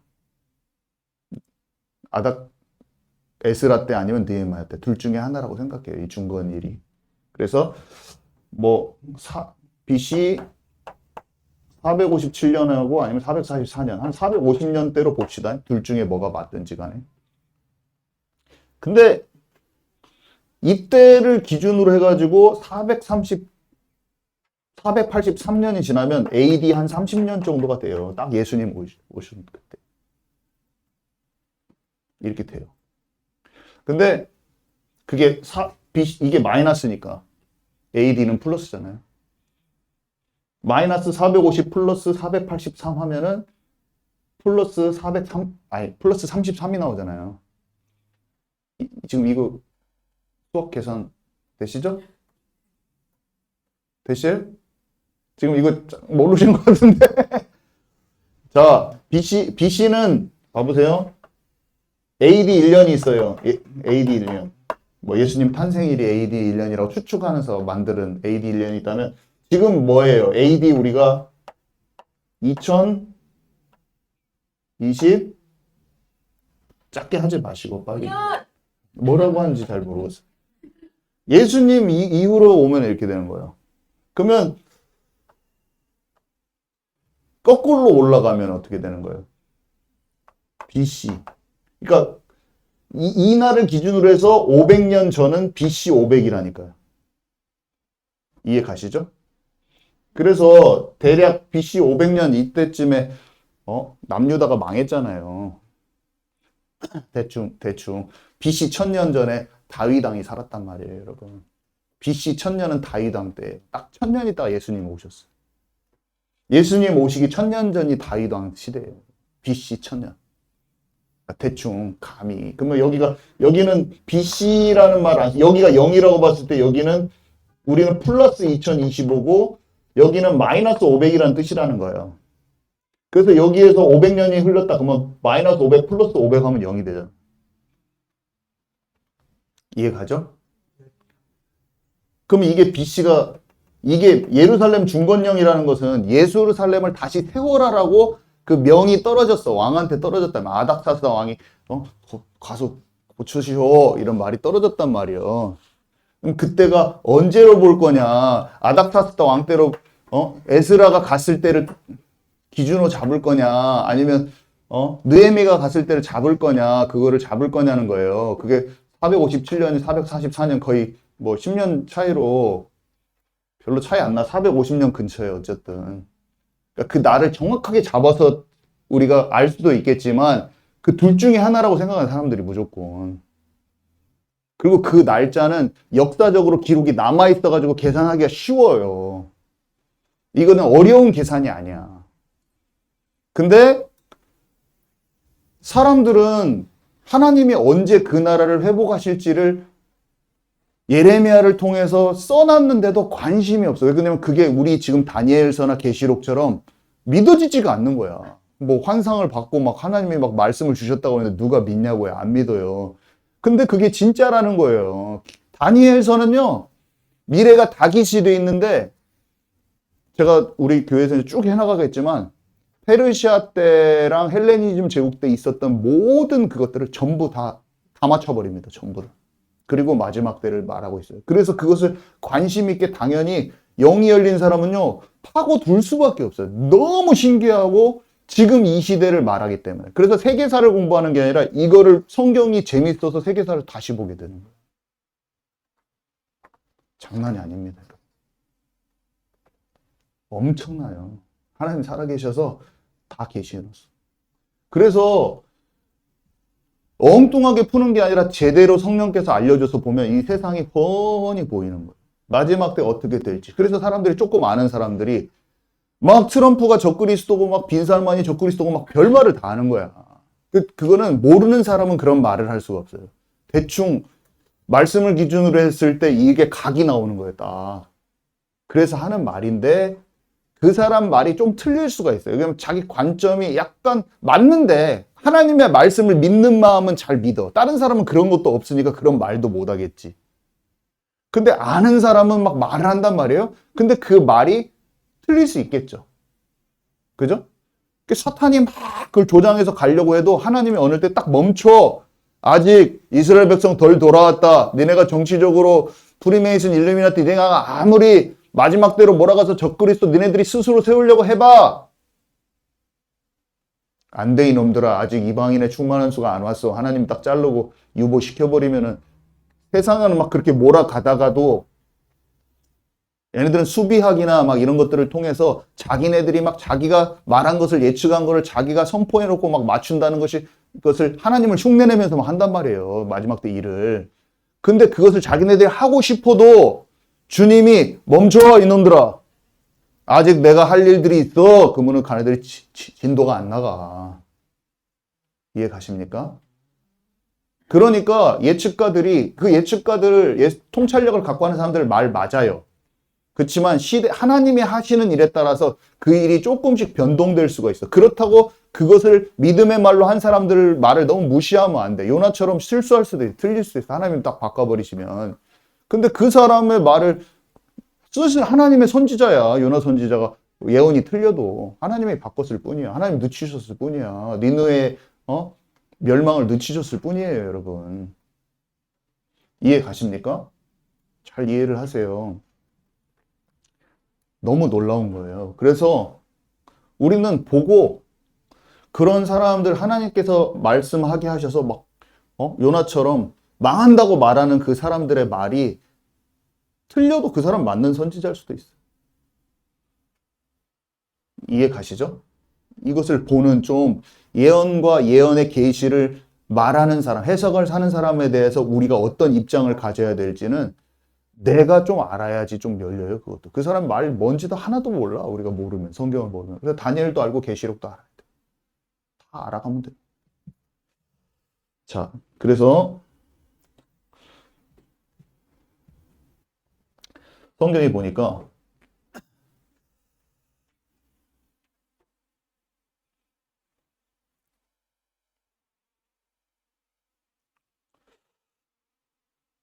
에스라 때 아니면 느헤미야 때 둘 중에 하나라고 생각해요. 이 중건일이. 그래서 BC 457년하고 아니면 444년 한 450년대로 봅시다. 둘 중에 뭐가 맞든지 간에. 근데 이때를 기준으로 해가지고 483년이 지나면 AD 한 30년 정도가 돼요. 딱 예수님 오신 그때. 이렇게 돼요. 근데 그게 이게 마이너스니까 AD는 플러스잖아요. 마이너스 450 플러스 483 하면은 플러스 33이 나오잖아요. 지금 이거 수학 계산 되시죠? 되실? 지금 이거 모르신 것 같은데. 자, BC는 봐보세요. AD 1년이 있어요. AD 1년. 예수님 탄생일이 AD 1년이라고 추측하면서 만드는 AD 1년이 있다면 지금 뭐예요? AD 우리가 2020 작게 하지 마시고 빨리. 뭐라고 하는지 잘 모르겠어요. 예수님 이후로 오면 이렇게 되는 거예요. 그러면 거꾸로 올라가면 어떻게 되는 거예요? BC. 그러니까 이 날을 기준으로 해서 500년 전은 BC 500이라니까요. 이해 가시죠? 그래서 대략 BC 500년 이때쯤에 남유다가 망했잖아요. 대충 BC 1000년 전에 다윗 왕이 살았단 말이에요, 여러분. BC 1000년은 다윗 왕 때 딱 1000년 있다가 예수님 오셨어요. 예수님 오시기 1000년 전이 다윗 왕 시대예요. BC 1000년. 대충 감히. 그러면 여기는 BC라는 여기가 0이라고 봤을 때 여기는 우리는 플러스 2025고 여기는 마이너스 500이라는 뜻이라는 거예요. 그래서 여기에서 500년이 흘렀다 그러면 마이너스 500 플러스 500 하면 0이 되잖아. 이해 가죠? 그럼 이게 예루살렘 중건령이라는 것은 예루살렘을 다시 세워라라고 그 명이 떨어졌어. 왕한테 떨어졌다면 아닥사스다 왕이 가서 고쳐시오 이런 말이 떨어졌단 말이에요. 그럼 그때가 언제로 볼 거냐? 아닥사스다 왕 때로 에스라가 갔을 때를 기준으로 잡을 거냐? 아니면 느헤미가 갔을 때를 잡을 거냐? 그거를 잡을 거냐는 거예요. 그게 457년이 444년 거의 10년 차이로 별로 차이 안 나. 450년 근처에 어쨌든. 그러니까 그 날을 정확하게 잡아서 우리가 알 수도 있겠지만 그 둘 중에 하나라고 생각하는 사람들이 무조건. 그리고 그 날짜는 역사적으로 기록이 남아있어가지고 계산하기가 쉬워요. 이거는 어려운 계산이 아니야. 근데 사람들은 하나님이 언제 그 나라를 회복하실지를 예레미야를 통해서 써놨는데도 관심이 없어요. 왜냐면 그게 우리 지금 다니엘서나 계시록처럼 믿어지지가 않는 거야. 뭐 환상을 받고 막 하나님이 막 말씀을 주셨다고 하는데 누가 믿냐고요. 안 믿어요. 근데 그게 진짜라는 거예요. 다니엘서는요, 미래가 다깃이 돼 있는데, 제가 우리 교회에서 쭉 해나가겠지만, 페르시아 때랑 헬레니즘 제국 때 있었던 모든 그것들을 전부 다 맞춰버립니다. 전부를. 그리고 마지막 때를 말하고 있어요. 그래서 그것을 관심 있게 당연히 영이 열린 사람은요, 파고들 수밖에 없어요. 너무 신기하고 지금 이 시대를 말하기 때문에. 그래서 세계사를 공부하는 게 아니라 이거를 성경이 재밌어서 세계사를 다시 보게 되는 거예요. 장난이 아닙니다. 엄청나요. 하나님 살아계셔서 다 계시해놨어. 그래서 엉뚱하게 푸는 게 아니라 제대로 성령께서 알려줘서 보면 이 세상이 뻔히 보이는 거예요. 마지막 때 어떻게 될지. 그래서 사람들이 조금 아는 사람들이 막 트럼프가 적그리스도고 막 빈살만이 적그리스도고 막 별말을 다 하는 거야. 그거는 모르는 사람은 그런 말을 할 수가 없어요. 대충 말씀을 기준으로 했을 때 이게 각이 나오는 거예요. 딱. 그래서 하는 말인데 그 사람 말이 좀 틀릴 수가 있어요. 왜냐면 자기 관점이 약간 맞는데 하나님의 말씀을 믿는 마음은 잘 믿어. 다른 사람은 그런 것도 없으니까 그런 말도 못 하겠지. 근데 아는 사람은 막 말을 한단 말이에요. 근데 그 말이 틀릴 수 있겠죠. 그죠? 사탄이 막 그걸 조장해서 가려고 해도 하나님이 어느 때 딱 멈춰. 아직 이스라엘 백성 덜 돌아왔다. 니네가 정치적으로 프리메이슨, 일루미나티, 니네가 아무리 마지막 때로 몰아가서 적그리스도 니네들이 스스로 세우려고 해봐. 안 돼 이놈들아. 아직 이방인의 충만한 수가 안 왔어. 하나님 딱 자르고 유보시켜버리면은 세상은 막 그렇게 몰아가다가도 얘네들은 수비학이나 막 이런 것들을 통해서 자기네들이 막 자기가 말한 것을 예측한 거를 자기가 선포해놓고 막 맞춘다는 그것을 하나님을 흉내내면서 막 한단 말이에요. 마지막 때 일을. 근데 그것을 자기네들이 하고 싶어도 주님이 멈춰 이놈들아. 아직 내가 할 일들이 있어. 그러면은 가네들이 진도가 안 나가. 이해 가십니까? 그러니까 예측가들이 그 예측가들 통찰력을 갖고 하는 사람들 말 맞아요. 그렇지만 하나님이 하시는 일에 따라서 그 일이 조금씩 변동될 수가 있어. 그렇다고 그것을 믿음의 말로 한 사람들 말을 너무 무시하면 안 돼. 요나처럼 실수할 수도 있어. 틀릴 수도 있어. 하나님 딱 바꿔버리시면. 근데 그 사람의 말을 사실 하나님의 선지자야. 요나 선지자가 예언이 틀려도 하나님이 바꿨을 뿐이야. 하나님 늦추셨을 뿐이야. 니느의 멸망을 늦추셨을 뿐이에요, 여러분. 이해 가십니까? 잘 이해를 하세요. 너무 놀라운 거예요. 그래서 우리는 보고 그런 사람들 하나님께서 말씀하게 하셔서 막 요나처럼 망한다고 말하는 그 사람들의 말이 틀려도 그 사람 맞는 선지자일 수도 있어요. 이해 가시죠? 이것을 보는 좀 예언과 예언의 계시를 말하는 사람, 해석을 하는 사람에 대해서 우리가 어떤 입장을 가져야 될지는 내가 좀 알아야지 좀 열려요. 그것도. 그 사람 말 뭔지도 하나도 몰라. 우리가 모르면. 성경을 모르면. 그래서 다니엘도 알고 계시록도 알아야 돼. 다 알아가면 돼. 자, 그래서 성경에 보니까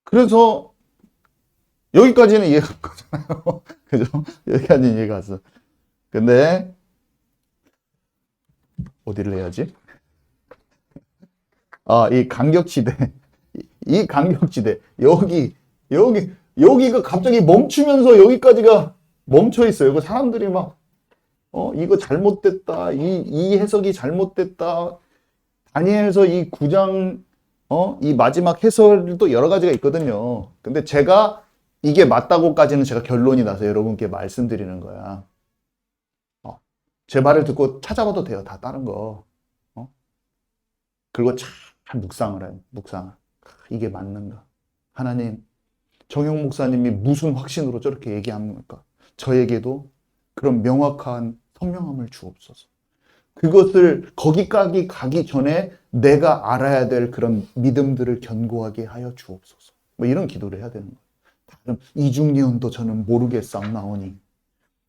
그래서 여기까지는 이해가 갔잖아요. 그죠? 여기까지는 이해가 갔어. 근데 어디를 해야지? 아, 이 간격지대. 이 간격지대. 여기가 갑자기 멈추면서 여기까지가 멈춰 있어요. 그 사람들이 막, 이거 잘못됐다. 이 해석이 잘못됐다. 다니엘서 이 9장, 이 마지막 해설도 여러 가지가 있거든요. 근데 제가 이게 맞다고까지는 제가 결론이 나서 여러분께 말씀드리는 거야. 제 말을 듣고 찾아봐도 돼요. 다 다른 거. 그리고 잘 묵상을 해요. 묵상을. 이게 맞는가? 하나님, 정용 목사님이 무슨 확신으로 저렇게 얘기합니까? 저에게도 그런 명확한 선명함을 주옵소서. 그것을 거기까지 가기 전에 내가 알아야 될 그런 믿음들을 견고하게 하여 주옵소서. 뭐 이런 기도를 해야 되는 거예요. 다른 이중예언도 저는 모르겠사옵나오니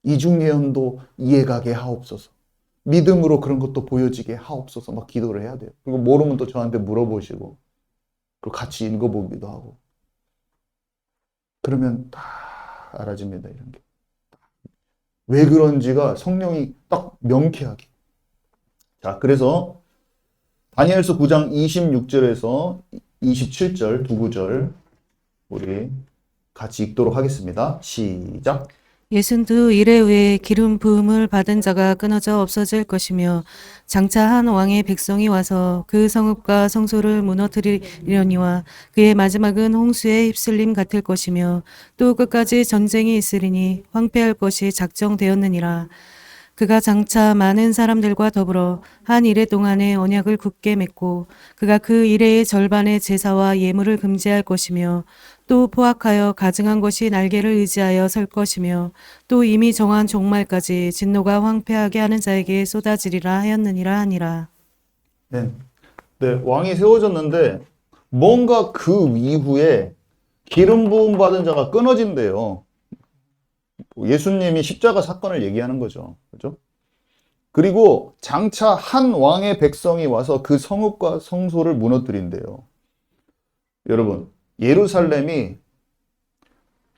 이중예언도 이해가게 하옵소서. 믿음으로 그런 것도 보여지게 하옵소서. 막 기도를 해야 돼요. 그리고 모르면 또 저한테 물어보시고 그리고 같이 읽어보기도 하고 그러면 다 알아집니다. 이런 게. 왜 그런지가 성령이 딱 명쾌하게. 자, 그래서 다니엘서 9장 26절에서 27절 두 구절 우리 같이 읽도록 하겠습니다. 시작. 62일에 후에 기름 부음을 받은 자가 끊어져 없어질 것이며 장차 한 왕의 백성이 와서 그 성읍과 성소를 무너뜨리려니와 그의 마지막은 홍수에 휩쓸림 같을 것이며 또 끝까지 전쟁이 있으리니 황폐할 것이 작정되었느니라. 그가 장차 많은 사람들과 더불어 한 이레 동안의 언약을 굳게 맺고 그가 그 이레의 절반의 제사와 예물을 금지할 것이며 또 포악하여 가증한 것이 날개를 의지하여 설 것이며 또 이미 정한 종말까지 진노가 황폐하게 하는 자에게 쏟아지리라 하였느니라 하니라. 네. 네, 왕이 세워졌는데 뭔가 그 이후에 기름 부음 받은 자가 끊어진대요. 예수님이 십자가 사건을 얘기하는 거죠. 그죠? 그리고 장차 한 왕의 백성이 와서 그 성읍과 성소를 무너뜨린대요. 여러분, 예루살렘이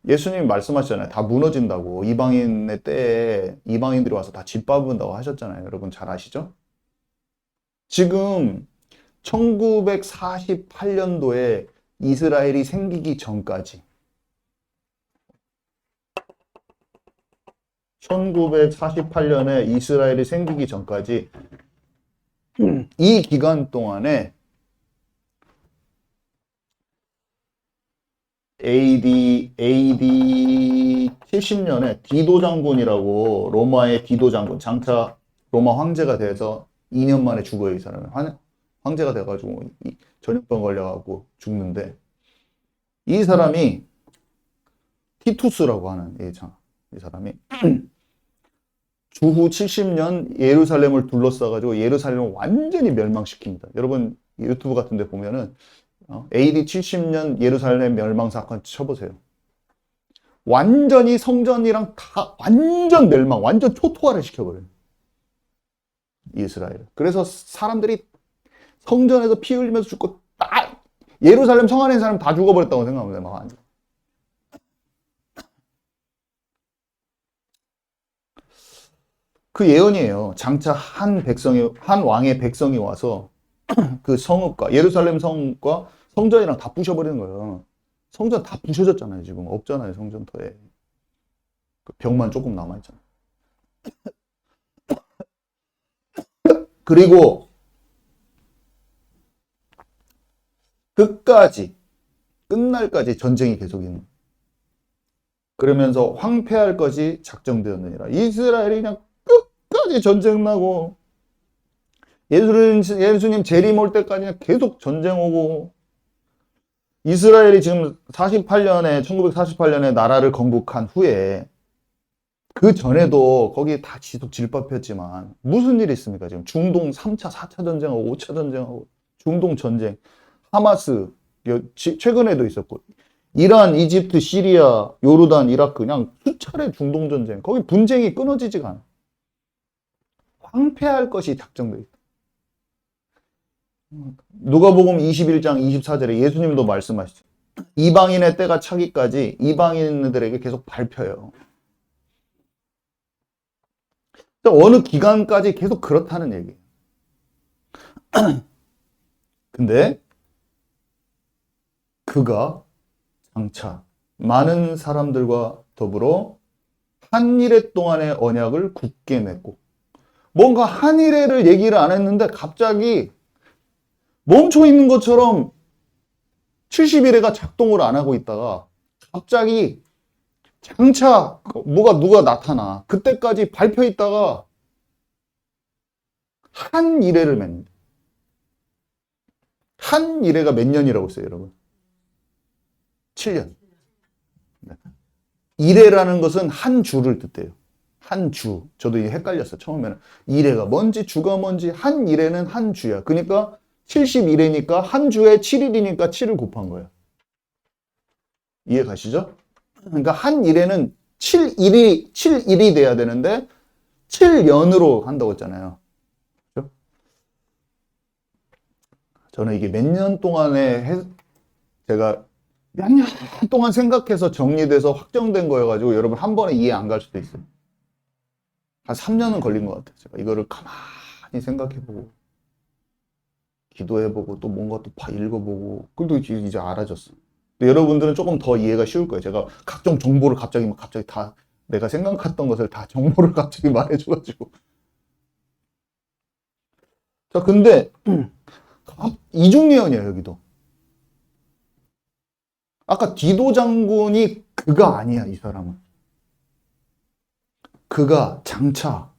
예수님이 말씀하셨잖아요. 다 무너진다고. 이방인의 때에 이방인들이 와서 다 짓밟은다고 하셨잖아요. 여러분 잘 아시죠? 지금 1948년도에 이스라엘이 생기기 전까지 1948년에 이스라엘이 생기기 전까지 이 기간 동안에 AD 70년에 디도 장군이라고 로마의 디도 장군, 장차 로마 황제가 돼서 2년 만에 죽어요. 이 사람은 황제가 돼가지고 전염병 걸려가지고 죽는데 이 사람이 티투스라고 하는 이 사람이 주후 70년 예루살렘을 둘러싸가지고 예루살렘을 완전히 멸망시킵니다. 여러분 유튜브 같은 데 보면은 AD 70년 예루살렘 멸망 사건 쳐보세요. 완전히 성전이랑 다 완전 멸망, 완전 초토화를 시켜버려요. 이스라엘. 그래서 사람들이 성전에서 피 흘리면서 죽고 다 예루살렘 성 안에 있는 사람 다 죽어버렸다고 생각합니다. 막 완전. 그 예언이에요. 장차 한 왕의 백성이 와서 그 성읍과 예루살렘 성과 성전이랑 다 부셔버리는 거예요. 성전 다 부셔졌잖아요. 지금 없잖아요. 성전터에. 그 벽만 조금 남아있잖아요. 그리고 끝날까지 전쟁이 계속 있는. 그러면서 황폐할 것이 작정되었느니라. 이스라엘이 그냥 끝까지 전쟁 나고 예수님 재림 올 때까지 그냥 계속 전쟁 오고 이스라엘이 지금 1948년에 나라를 건국한 후에 그 전에도 거기 다 지속 질밥했지만 무슨 일이 있습니까? 지금 중동 3차, 4차 전쟁하고 5차 전쟁하고 중동 전쟁, 하마스 최근에도 있었고 이란, 이집트, 시리아, 요르단, 이라크 그냥 수차례 중동 전쟁 거기 분쟁이 끊어지지가 않아. 황폐할 것이 작정돼 있다. 누가복음 21장 24절에 예수님도 말씀하시죠. 이방인의 때가 차기까지 이방인들에게 계속 밟혀요. 어느 기간까지 계속 그렇다는 얘기예요. 근데 그가 장차 많은 사람들과 더불어 한 일해 동안의 언약을 굳게 맺고 뭔가 한 일해를 얘기를 안 했는데 갑자기 멈춰 있는 것처럼 70일에가 작동을 안 하고 있다가 갑자기 장차 누가 나타나 그때까지 밟혀 있다가 한 일해를 맺는다. 한 일해가 몇 년이라고 했어요, 여러분? 7년. 일해라는 것은 한 주를 뜻해요. 한 주. 저도 이게 헷갈렸어. 처음에는 일해가 뭔지 주가 뭔지 한 일해는 한 주야. 그러니까 71회니까 한 주에 7일이니까 7을 곱한 거예요. 이해 가시죠? 그러니까 한 일에는 7일이 돼야 되는데 7년으로 한다고 했잖아요. 그렇죠? 저는 이게 몇 년 동안에 제가 몇 년 동안 생각해서 정리돼서 확정된 거여가지고 여러분 한 번에 이해 안 갈 수도 있어요. 한 3년은 걸린 것 같아요. 제가 이거를 가만히 생각해보고 기도해보고 또 뭔가 또 읽어보고 그래도 이제 알아졌어. 근데 여러분들은 조금 더 이해가 쉬울 거예요. 제가 각종 정보를 갑자기 다 내가 생각했던 것을 다 정보를 갑자기 말해줘가지고. 자, 근데 이중예언이야 여기도. 아까 디도 장군이 그가 아니야, 이 사람은. 그가 장차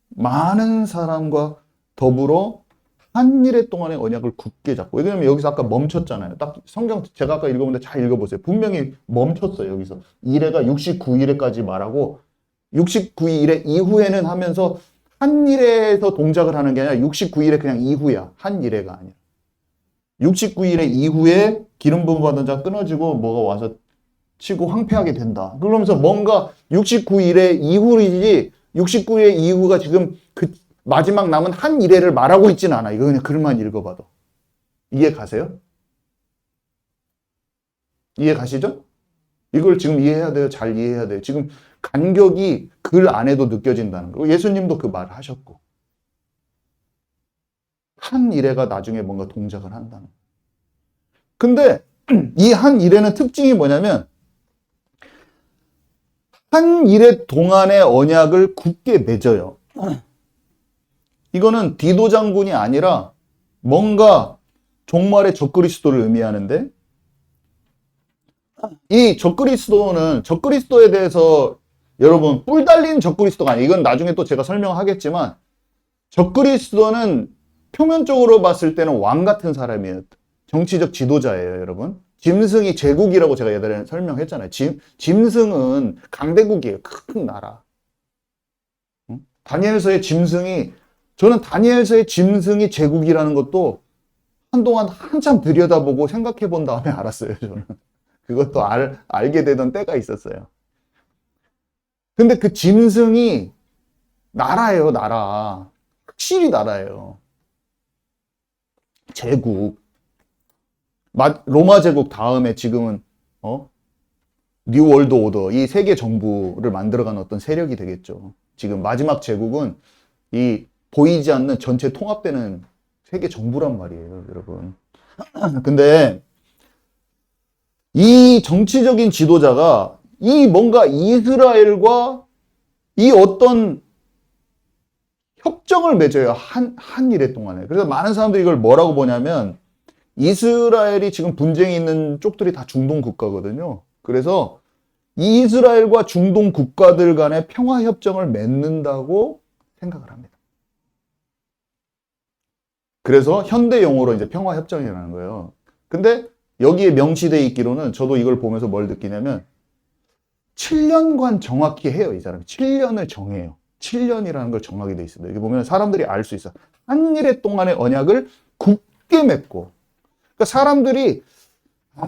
많은 사람과 더불어 한 일해 동안의 언약을 굳게 잡고. 왜냐면 여기서 아까 멈췄잖아요. 딱 성경 제가 아까 읽어본데 잘 읽어보세요. 분명히 멈췄어요, 여기서. 이래가 69일에까지 말하고 69일에 이후에는 하면서 한 일에서 동작을 하는 게 아니라 69일에 그냥 이후야. 한 일에가 아니야. 69일에 이후에 기름 부음 받은 자 끊어지고 뭐가 와서 치고 황폐하게 된다. 그러면서 뭔가 69일의 이후이지 69일의 이후가 지금 그 마지막 남은 한 일회를 말하고 있지는 않아. 이거 그냥 글만 읽어봐도. 이해 가세요? 이해 가시죠? 이걸 지금 이해해야 돼요. 잘 이해해야 돼요. 지금 간격이 글 안에도 느껴진다는 거. 예수님도 그 말을 하셨고. 한 일회가 나중에 뭔가 동작을 한다는 거. 근데 이 한 일회는 특징이 뭐냐면 한 일회 동안의 언약을 굳게 맺어요. 이거는 디도 장군이 아니라 뭔가 종말의 적그리스도를 의미하는데 이 적그리스도에 대해서 여러분 뿔 달린 적그리스도가 아니에요. 이건 나중에 또 제가 설명하겠지만 적그리스도는 표면적으로 봤을 때는 왕 같은 사람이에요. 정치적 지도자예요, 여러분. 짐승이 제국이라고 제가 예전에 설명했잖아요. 짐승은 강대국이에요. 큰 나라. 다니엘서의 짐승이 저는 다니엘서의 짐승이 제국이라는 것도 한동안 한참 들여다보고 생각해 본 다음에 알았어요, 저는. 그것도 알게 되던 때가 있었어요. 근데 그 짐승이 나라예요, 나라. 확실히 나라예요. 제국. 로마 제국 다음에 지금은 뉴 월드 오더, 이 세계 정부를 만들어가는 어떤 세력이 되겠죠. 지금 마지막 제국은 이 보이지 않는 전체 통합되는 세계 정부란 말이에요, 여러분. 근데 이 정치적인 지도자가 이 뭔가 이스라엘과 이 어떤 협정을 맺어요. 한 일해 동안에. 그래서 많은 사람들이 이걸 뭐라고 보냐면 이스라엘이 지금 분쟁이 있는 쪽들이 다 중동 국가거든요. 그래서 이스라엘과 중동 국가들 간의 평화 협정을 맺는다고 생각을 합니다. 그래서 현대 용어로 이제 평화 협정이라는 거예요. 근데 여기에 명시되어 있기로는 저도 이걸 보면서 뭘 느끼냐면 7년간 정확히 해요, 이 사람이. 7년을 정해요. 7년이라는 걸 정하게 돼 있습니다. 여기 보면 사람들이 알 수 있어. 한 일해 동안의 언약을 굳게 맺고. 그러니까 사람들이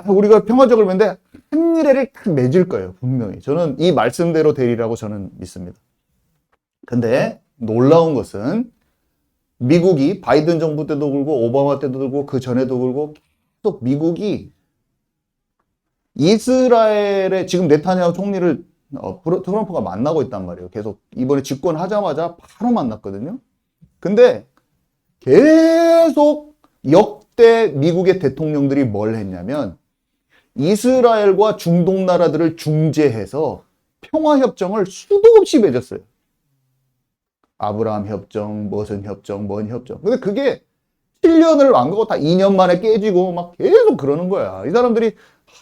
우리가 평화적으로 맺는데 한 일해를 딱 맺을 거예요, 분명히. 저는 이 말씀대로 되리라고 저는 믿습니다. 근데 놀라운 것은 미국이 바이든 정부 때도 그렇고 오바마 때도 그렇고 그 전에도 그렇고 계속 미국이 이스라엘의 지금 네타냐후 총리를 트럼프가 만나고 있단 말이에요. 계속 이번에 집권하자마자 바로 만났거든요. 근데 계속 역대 미국의 대통령들이 뭘 했냐면 이스라엘과 중동 나라들을 중재해서 평화협정을 수도 없이 맺었어요. 아브라함 협정, 무슨 협정, 뭔 협정. 근데 그게 7년을 안 가고 다 2년 만에 깨지고 막 계속 그러는 거야. 이 사람들이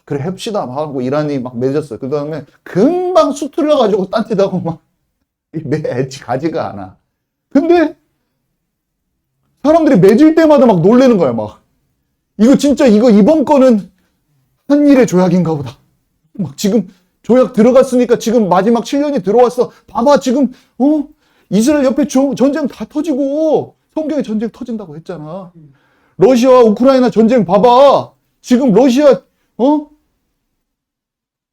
그래 합시다 하고 이란이 막 맺었어요. 그 다음에 금방 수틀려 가지고 딴짓하고 막 가지가 않아. 근데 사람들이 맺을 때마다 막 놀래는 거야. 막 이거 진짜 이번 거는 한 일의 조약인가 보다. 막 지금 조약 들어갔으니까 지금 마지막 7년이 들어왔어. 봐봐 지금 이스라엘 옆에 전쟁 다 터지고 성경에 전쟁 터진다고 했잖아. 러시아와 우크라이나 전쟁 봐봐. 지금 러시아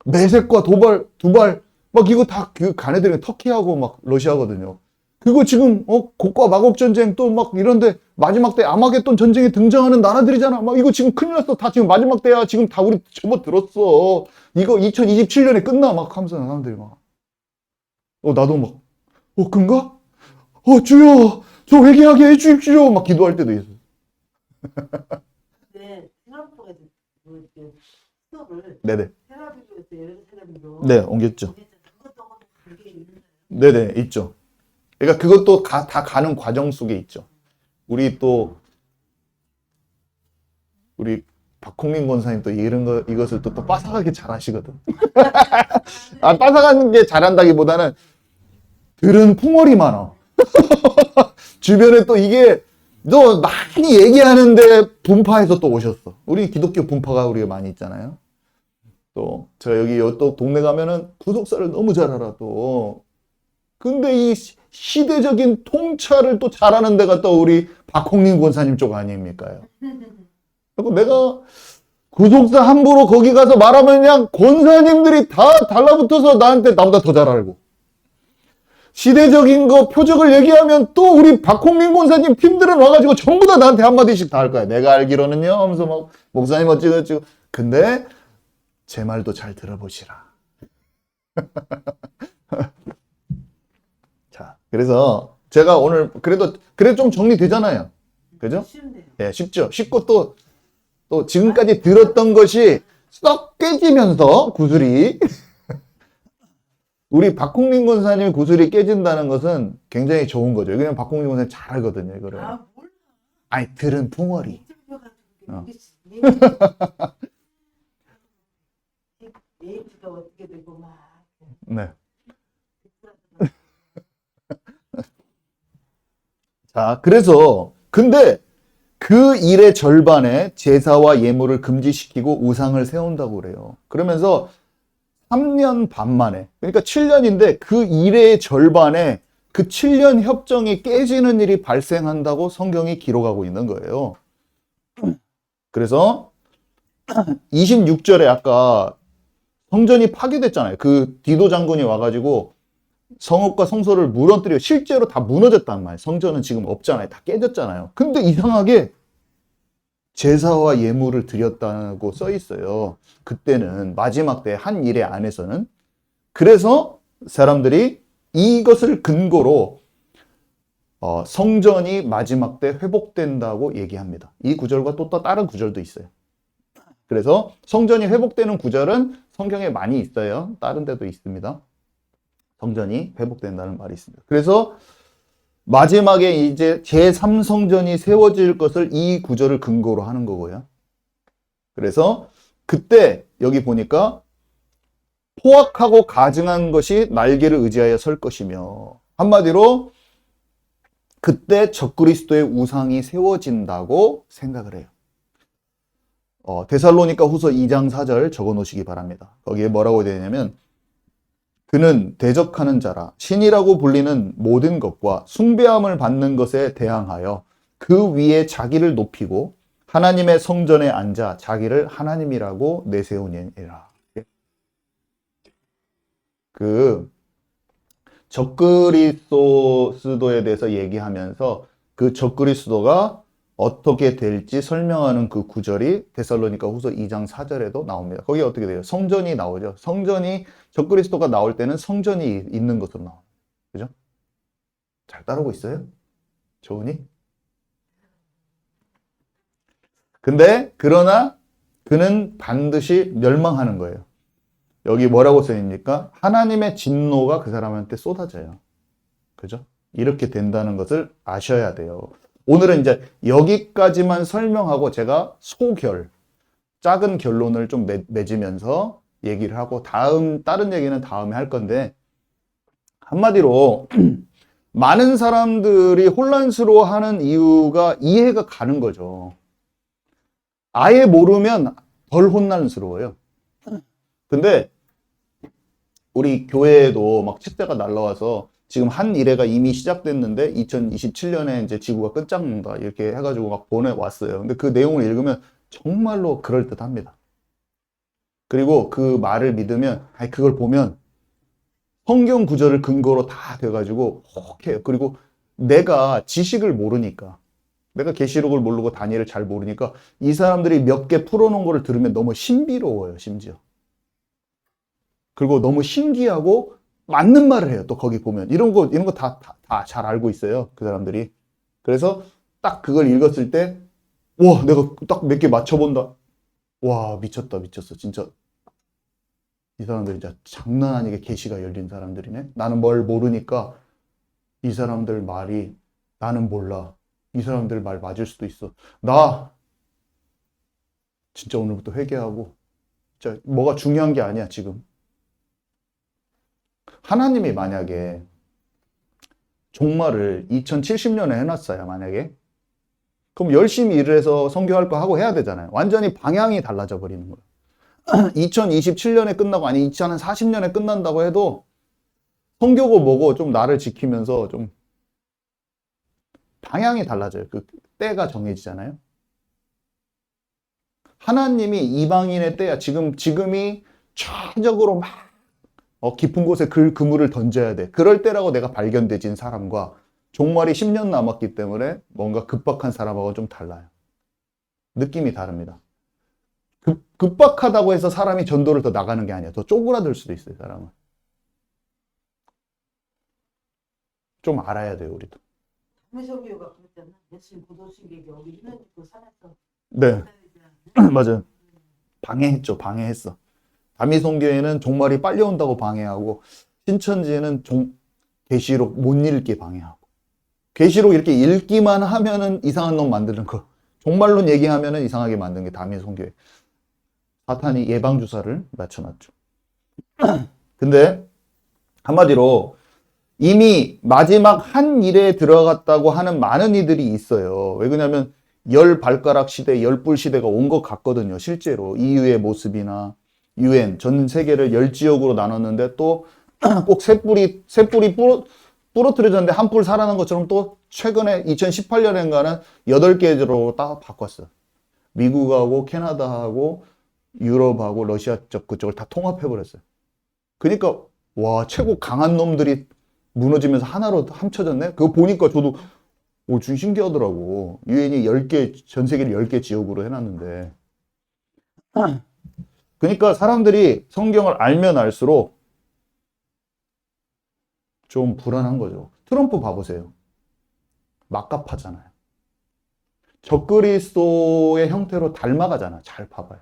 매색과 도발, 두발, 막 이거 다 그 가네들이 터키하고 막 러시아거든요. 그거 지금, 곡과 마곡 전쟁 또 막 이런데 마지막 때 아마겟돈 전쟁에 등장하는 나라들이잖아. 막 이거 지금 큰일 났어. 다 지금 마지막 때야. 지금 다 우리 접어들었어. 이거 2027년에 끝나. 막 하면서 사람들이 막. 나도 막, 그런가? 주여, 저 회개하게 해주십시오. 막 기도할 때도 있어. 네, 생각보다 그 수업을 네네. 테라비교에서 여러 테라비교 네, 옮겼죠. 그것하고 관계 있는 네네, 있죠. 그러니까 그것도 다 가는 과정 속에 있죠. 우리 박홍민 권사님 또 이것을 또 빠삭하게 잘하시거든. 빠삭한 게 잘한다기보다는 들은 풍월이 많아. 주변에 또 이게 너 많이 얘기하는데 분파해서 또 오셨어. 우리 기독교 분파가 우리가 많이 있잖아요. 또 제가 여기 또 동네 가면은 구속사를 너무 잘 알아 또. 근데 이 시대적인 통찰을 또 잘하는 데가 또 우리 박홍림 권사님 쪽 아닙니까요? 그리고 내가 구속사 함부로 거기 가서 말하면 그냥 권사님들이 다 달라붙어서 나보다 더 잘 알고. 시대적인 거 표적을 얘기하면 또 우리 박홍민 권사님 팀들은 와가지고 전부 다 나한테 한마디씩 다 할 거야. 내가 알기로는요 하면서 막 목사님 어찌고 근데 제 말도 잘 들어보시라. 자, 그래서 제가 오늘 그래도 좀 정리되잖아요. 그죠? 쉬운데요. 네, 쉽죠. 쉽고 또 지금까지 들었던 것이 썩 깨지면서 구슬이 우리 박홍민 권사님 구슬이 깨진다는 것은 굉장히 좋은 거죠. 왜냐면 박홍민 권사님 잘 알거든요, 이거를. 몰라. 아니, 들은 풍월이. 인터뷰가지고 메이트가 어떻게 되고 막 네. 자, 그래서 근데 그 일의 절반에 제사와 예물을 금지시키고 우상을 세운다고 그래요. 그러면서 3년 반 만에, 그러니까 7년인데 그 일의 절반에 그 7년 협정이 깨지는 일이 발생한다고 성경이 기록하고 있는 거예요. 그래서 26절에 아까 성전이 파괴됐잖아요. 그 디도 장군이 와가지고 성읍과 성소를 무너뜨려 실제로 다 무너졌단 말이에요. 성전은 지금 없잖아요. 다 깨졌잖아요. 근데 이상하게 제사와 예물을 드렸다고 써 있어요. 그때는 마지막 때 한 일의 안에서는. 그래서 사람들이 이것을 근거로 성전이 마지막 때 회복된다고 얘기합니다. 이 구절과 또 다른 구절도 있어요. 그래서 성전이 회복되는 구절은 성경에 많이 있어요. 다른 데도 있습니다. 성전이 회복된다는 말이 있습니다. 그래서 마지막에 이제 제3성전이 세워질 것을 이 구절을 근거로 하는 거고요. 그래서 그때 여기 보니까 포악하고 가증한 것이 날개를 의지하여 설 것이며, 한마디로 그때 적그리스도의 우상이 세워진다고 생각을 해요. 데살로니가 후서 2장 4절 적어 놓으시기 바랍니다. 거기에 뭐라고 되냐면 그는 대적하는 자라 신이라고 불리는 모든 것과 숭배함을 받는 것에 대항하여 그 위에 자기를 높이고 하나님의 성전에 앉아 자기를 하나님이라고 내세우니라. 그 적그리스도에 대해서 얘기하면서 그 적그리스도가 어떻게 될지 설명하는 그 구절이 데살로니가 후서 2장 4절에도 나옵니다. 거기에 어떻게 돼요? 성전이 나오죠. 성전이 적그리스도가 나올 때는 성전이 있는 것으로 나옵니다. 그죠? 잘 따르고 있어요? 좋으니? 근데 그러나 그는 반드시 멸망하는 거예요. 여기 뭐라고 써있습니까? 하나님의 진노가 그 사람한테 쏟아져요. 그죠? 이렇게 된다는 것을 아셔야 돼요. 오늘은 이제 여기까지만 설명하고 제가 작은 결론을 좀 맺으면서 얘기를 하고 다른 얘기는 다음에 할 건데, 한마디로 많은 사람들이 혼란스러워하는 이유가 이해가 가는 거죠. 아예 모르면 덜 혼란스러워요. 근데 우리 교회에도 막 책자가 날라와서 지금 한 일회가 이미 시작됐는데 2027년에 이제 지구가 끝장난다 이렇게 해가지고 막 보내왔어요. 근데 그 내용을 읽으면 정말로 그럴듯합니다. 그리고 그 말을 믿으면, 아니, 그걸 보면 성경 구절을 근거로 다 돼가지고 혹해요. 그리고 내가 지식을 모르니까, 내가 계시록을 모르고 다니엘을 잘 모르니까 이 사람들이 몇 개 풀어놓은 거를 들으면 너무 신비로워요, 심지어. 그리고 너무 신기하고 맞는 말을 해요. 또 거기 보면 이런 거 다 잘 알고 있어요, 그 사람들이. 그래서 딱 그걸 읽었을 때, 와, 내가 딱 몇 개 맞춰본다. 와, 미쳤어, 진짜. 이 사람들 진짜 장난 아니게 계시가 열린 사람들이네. 나는 뭘 모르니까 이 사람들 말이, 나는 몰라. 이 사람들 말 맞을 수도 있어. 나 진짜 오늘부터 회개하고, 진짜 뭐가 중요한 게 아니야, 지금. 하나님이 만약에 종말을 2070년에 해놨어요, 만약에. 그럼 열심히 일을 해서 선교할 거 하고 해야 되잖아요. 완전히 방향이 달라져 버리는 거예요. 2027년에 끝나고, 아니 2040년에 끝난다고 해도 선교고 뭐고 좀 나를 지키면서 좀 방향이 달라져요. 그 때가 정해지잖아요. 하나님이 이방인의 때야. 지금이 최적으로 막 깊은 곳에 그물을 던져야 돼. 그럴 때라고 내가 발견되진 사람과 종말이 10년 남았기 때문에 뭔가 급박한 사람하고 좀 달라요. 느낌이 다릅니다. 급박하다고 해서 사람이 전도를 더 나가는 게 아니야. 더 쪼그라들 수도 있어요, 사람은. 좀 알아야 돼요, 우리도. 해석이가 그랬잖아. 예수님 고도신객이 여기 있는 그 산에서. 네, 맞아요. 방해했어. 다미송교회는 종말이 빨리 온다고 방해하고, 신천지에는 계시록 못 읽게 방해하고, 계시록 이렇게 읽기만 하면은 이상한 놈 만드는 거, 종말론 얘기하면은 이상하게 만든 게 다미송교회. 사탄이 예방주사를 맞춰놨죠. 근데 한마디로 이미 마지막 한 일에 들어갔다고 하는 많은 이들이 있어요. 왜 그러냐면 10발가락 시대, 10뿔 시대가 온 것 같거든요. 실제로 EU의 모습이나 UN, 전 세계를 10지역으로 나눴는데 또 꼭 세 뿔이 부러뜨려졌는데 한 뿔 살아난 것처럼 또 최근에 2018년인가는 8개로 딱 바꿨어요. 미국하고 캐나다하고 유럽하고 러시아 쪽 그쪽을 다 통합해버렸어요. 그러니까 와, 최고 강한 놈들이 무너지면서 하나로 합쳐졌네? 그거 보니까 저도 좀 신기하더라고. 유엔이 10개, 전 세계를 10개 지역으로 해놨는데. 그러니까 사람들이 성경을 알면 알수록 좀 불안한 거죠. 트럼프 봐보세요. 막갑하잖아요. 적그리스도의 형태로 닮아가잖아. 잘 봐봐요.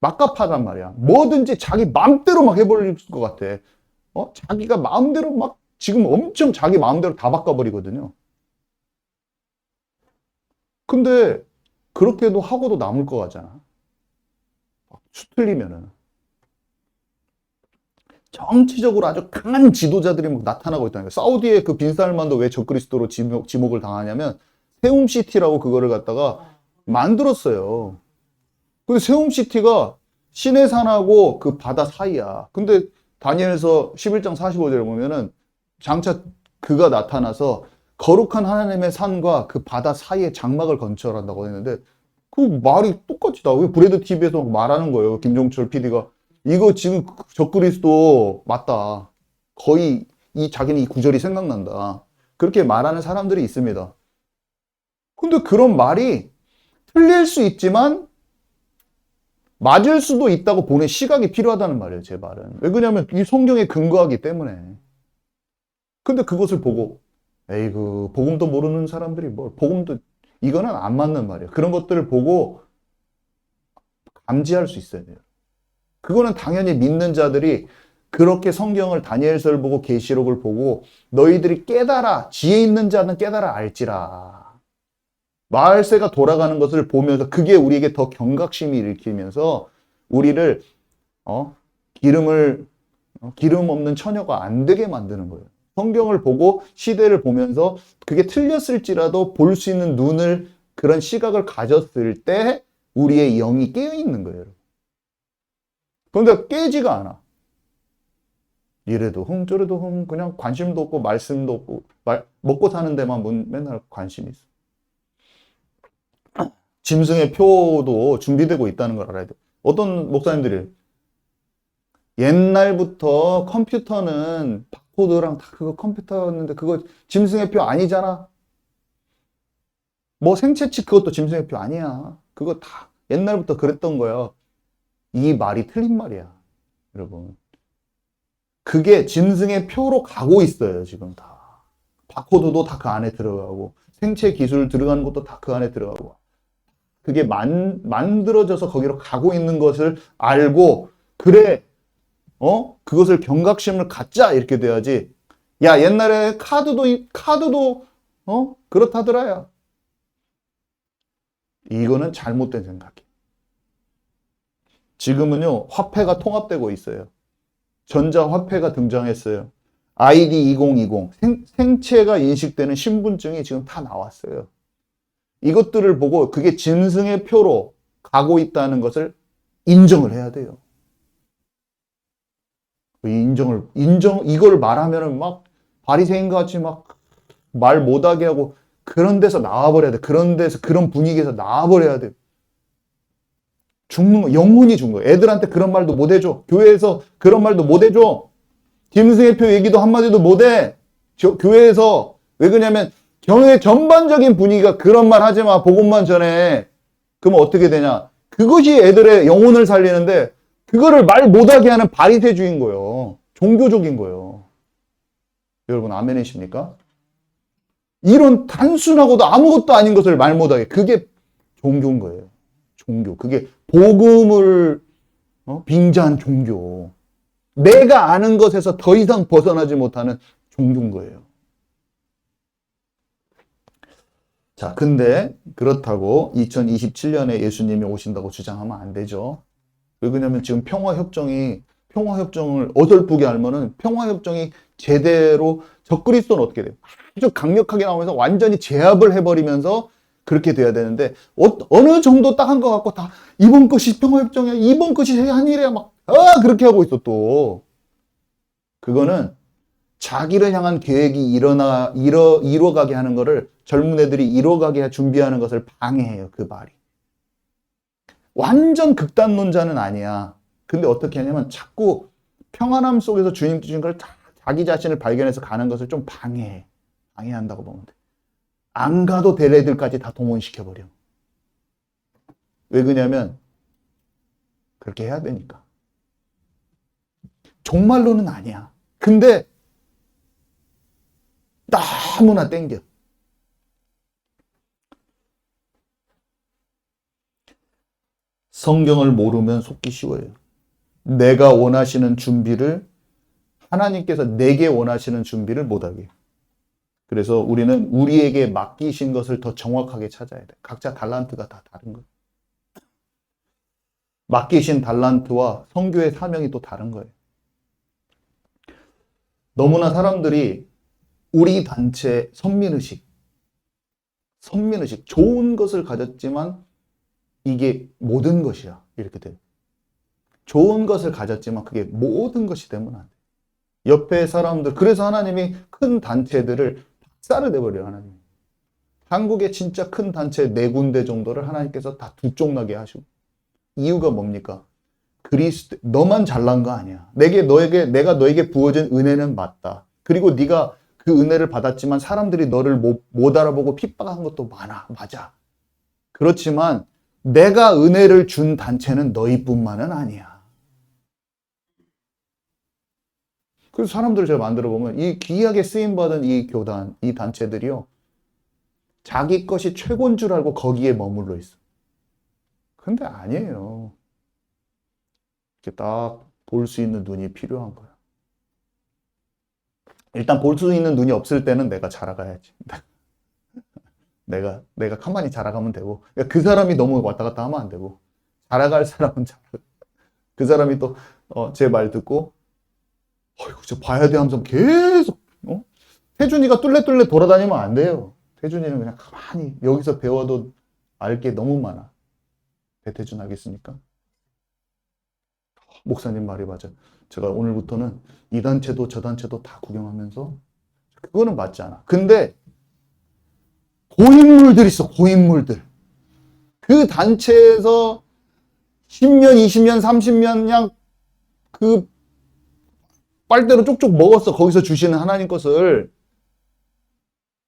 막갑하단 말이야. 뭐든지 자기 마음대로 막 해버릴 것 같아. 자기가 마음대로 막 지금 엄청 자기 마음대로 다 바꿔버리거든요. 근데 그렇게도 하고도 남을 것 같잖아. 수틀리면은. 정치적으로 아주 강한 지도자들이 막 나타나고 있다는 거예요. 사우디의 그 빈살만도 왜 적그리스도로 지목을 당하냐면 세움시티라고 그거를 갖다가 만들었어요. 근데 세움시티가 시내산하고 그 바다 사이야. 근데 다니엘서 11장 45절에 보면은 장차 그가 나타나서 거룩한 하나님의 산과 그 바다 사이에 장막을 건설한다고 했는데 그 말이 똑같이 나와요. 브레드 TV에서 말하는 거예요. 김종철 PD가. 이거 지금 적그리스도 맞다. 거의 자기는 이 구절이 생각난다. 그렇게 말하는 사람들이 있습니다. 근데 그런 말이 틀릴 수 있지만 맞을 수도 있다고 보는 시각이 필요하다는 말이에요, 제 말은. 왜 그러냐면 이 성경에 근거하기 때문에. 근데 그것을 보고 에이그 복음도 모르는 사람들이 복음도 이거는 안 맞는 말이에요. 그런 것들을 보고 감지할 수 있어야 돼요. 그거는 당연히 믿는 자들이 그렇게 성경을 다니엘서를 보고 계시록을 보고 너희들이 깨달아 지혜 있는 자는 깨달아 알지라. 말세가 돌아가는 것을 보면서 그게 우리에게 더 경각심이 일으키면서 우리를 기름 없는 처녀가 안 되게 만드는 거예요. 성경을 보고 시대를 보면서 그게 틀렸을지라도 볼 수 있는 눈을 그런 시각을 가졌을 때 우리의 영이 깨어 있는 거예요. 그런데 깨지가 않아. 이래도 저래도 그냥 관심도 없고 말씀도 없고 먹고 사는 데만 맨날 관심이 있어. 짐승의 표도 준비되고 있다는 걸 알아야 돼. 어떤 목사님들이 옛날부터 컴퓨터는 바코드랑 다 그거 컴퓨터였는데 그거 짐승의 표 아니잖아. 뭐 생체치 그것도 짐승의 표 아니야. 그거 다 옛날부터 그랬던 거야. 이 말이 틀린 말이야. 여러분. 그게 짐승의 표로 가고 있어요. 지금 다. 바코드도 다 그 안에 들어가고 생체 기술 들어가는 것도 다 그 안에 들어가고 그게 만들어져서 거기로 가고 있는 것을 알고 그래 그것을 경각심을 갖자 이렇게 돼야지. 야 옛날에 카드도 그렇다더라야. 이거는 잘못된 생각이에요. 지금은요 화폐가 통합되고 있어요. 전자화폐가 등장했어요. ID 2020 생체가 인식되는 신분증이 지금 다 나왔어요. 이것들을 보고 그게 짐승의 표로 가고 있다는 것을 인정을 해야 돼요. 이걸 말하면은 막 바리새인 같이 막 말 못하게 하고 그런 데서 나와버려야 돼. 그런 데서 그런 분위기에서 나와버려야 돼. 죽는 거, 영혼이 죽는 거야. 애들한테 그런 말도 못 해줘. 교회에서 그런 말도 못 해줘. 짐승의 표 얘기도 한마디도 못 해. 교회에서. 왜 그러냐면 교회 전반적인 분위기가 그런 말 하지 마. 복음만 전해. 그러면 어떻게 되냐. 그것이 애들의 영혼을 살리는데 그거를 말 못하게 하는 바리새주의인 거예요. 종교적인 거예요. 여러분 아멘이십니까? 이런 단순하고도 아무것도 아닌 것을 말 못하게. 그게 종교인 거예요. 종교. 그게 복음을 빙자한 종교. 내가 아는 것에서 더 이상 벗어나지 못하는 종교인 거예요. 자, 근데 그렇다고 2027년에 예수님이 오신다고 주장하면 안 되죠. 왜 그러냐면 지금 평화협정을 어설프게 알면은 평화협정이 제대로 적그리스도는 어떻게 돼요? 아주 강력하게 나오면서 완전히 제압을 해버리면서 그렇게 돼야 되는데 어느 정도 딱 한 것 같고 다 이번 것이 평화협정이야. 이번 것이 한일이야. 막 그렇게 하고 있어 또. 그거는 자기를 향한 계획이 이뤄가게 하는 거를 젊은 애들이 이뤄가게 준비하는 것을 방해해요. 그 말이. 완전 극단론자는 아니야. 근데 어떻게 하냐면 자꾸 평안함 속에서 주님 주신 걸 자기 자신을 발견해서 가는 것을 좀 방해해. 방해한다고 보면 돼. 안 가도 될 애들까지 다 동원시켜버려. 왜 그러냐면 그렇게 해야 되니까. 종말론은 아니야. 근데 너무나 땡겨. 성경을 모르면 속기 쉬워요. 내가 원하시는 준비를 하나님께서 내게 원하시는 준비를 못하게. 그래서 우리는 우리에게 맡기신 것을 더 정확하게 찾아야 돼. 각자 달란트가 다 다른 거예요. 맡기신 달란트와 선교의 사명이 또 다른 거예요. 너무나 사람들이 우리 단체 선민의식 좋은 것을 가졌지만 이게 모든 것이야 이렇게 돼요. 좋은 것을 가졌지만 그게 모든 것이 되면 안 돼. 옆에 사람들 그래서 하나님이 큰 단체들을 박살을 내버려요. 하나님. 한국의 진짜 큰 단체 4군데 정도를 하나님께서 다 두쪽나게 하시고. 이유가 뭡니까? 그리스도 너만 잘난 거 아니야. 내가 너에게 부어진 은혜는 맞다. 그리고 네가 그 은혜를 받았지만 사람들이 너를 못 알아보고 핍박한 것도 많아. 맞아. 그렇지만 내가 은혜를 준 단체는 너희뿐만은 아니야. 그래서 사람들을 제가 만들어 보면 이 귀하게 쓰임받은 이 교단, 이 단체들이요. 자기 것이 최고인 줄 알고 거기에 머물러 있어. 근데 아니에요. 이렇게 딱 볼 수 있는 눈이 필요한 거야. 일단 볼 수 있는 눈이 없을 때는 내가 자라가야지. 내가 가만히 자라가면 되고. 그러니까 그 사람이 너무 왔다 갔다 하면 안 되고. 자라갈 사람은 자라가. 그 사람이 또 제 말 듣고 어이구 저 봐야 돼 하면서 계속 태준이가 뚫레뚫레 돌아다니면 안 돼요. 태준이는 그냥 가만히 여기서 배워도 알 게 너무 많아. 배태준 알겠습니까? 목사님 말이 맞아. 제가 오늘부터는 이 단체도 저 단체도 다 구경하면서 그거는 맞지 않아. 근데 고인물들 있어. 고인물들. 그 단체에서 10년, 20년, 30년 그냥 그 빨대로 쪽쪽 먹었어. 거기서 주시는 하나님 것을.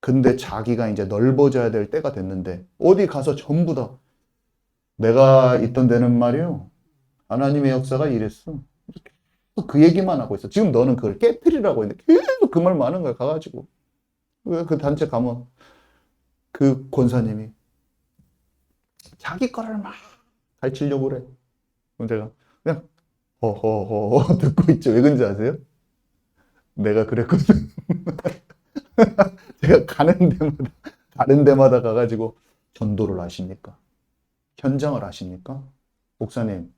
근데 자기가 이제 넓어져야 될 때가 됐는데 어디 가서 전부 다 내가 있던 데는 말이요. 하나님의 역사가 이랬어. 그 얘기만 하고 있어. 지금 너는 그걸 깨뜨리라고 했는데 계속 그 말만 하는 거야. 가가지고. 그 단체 가면 그 권사님이 자기 거를 막 가르치려고 그래. 그럼 제가 그냥 허허허 듣고 있죠. 왜 그런지 아세요? 내가 그랬거든. 제가 가는 데마다 가가지고 전도를 아십니까? 현장을 아십니까? 목사님,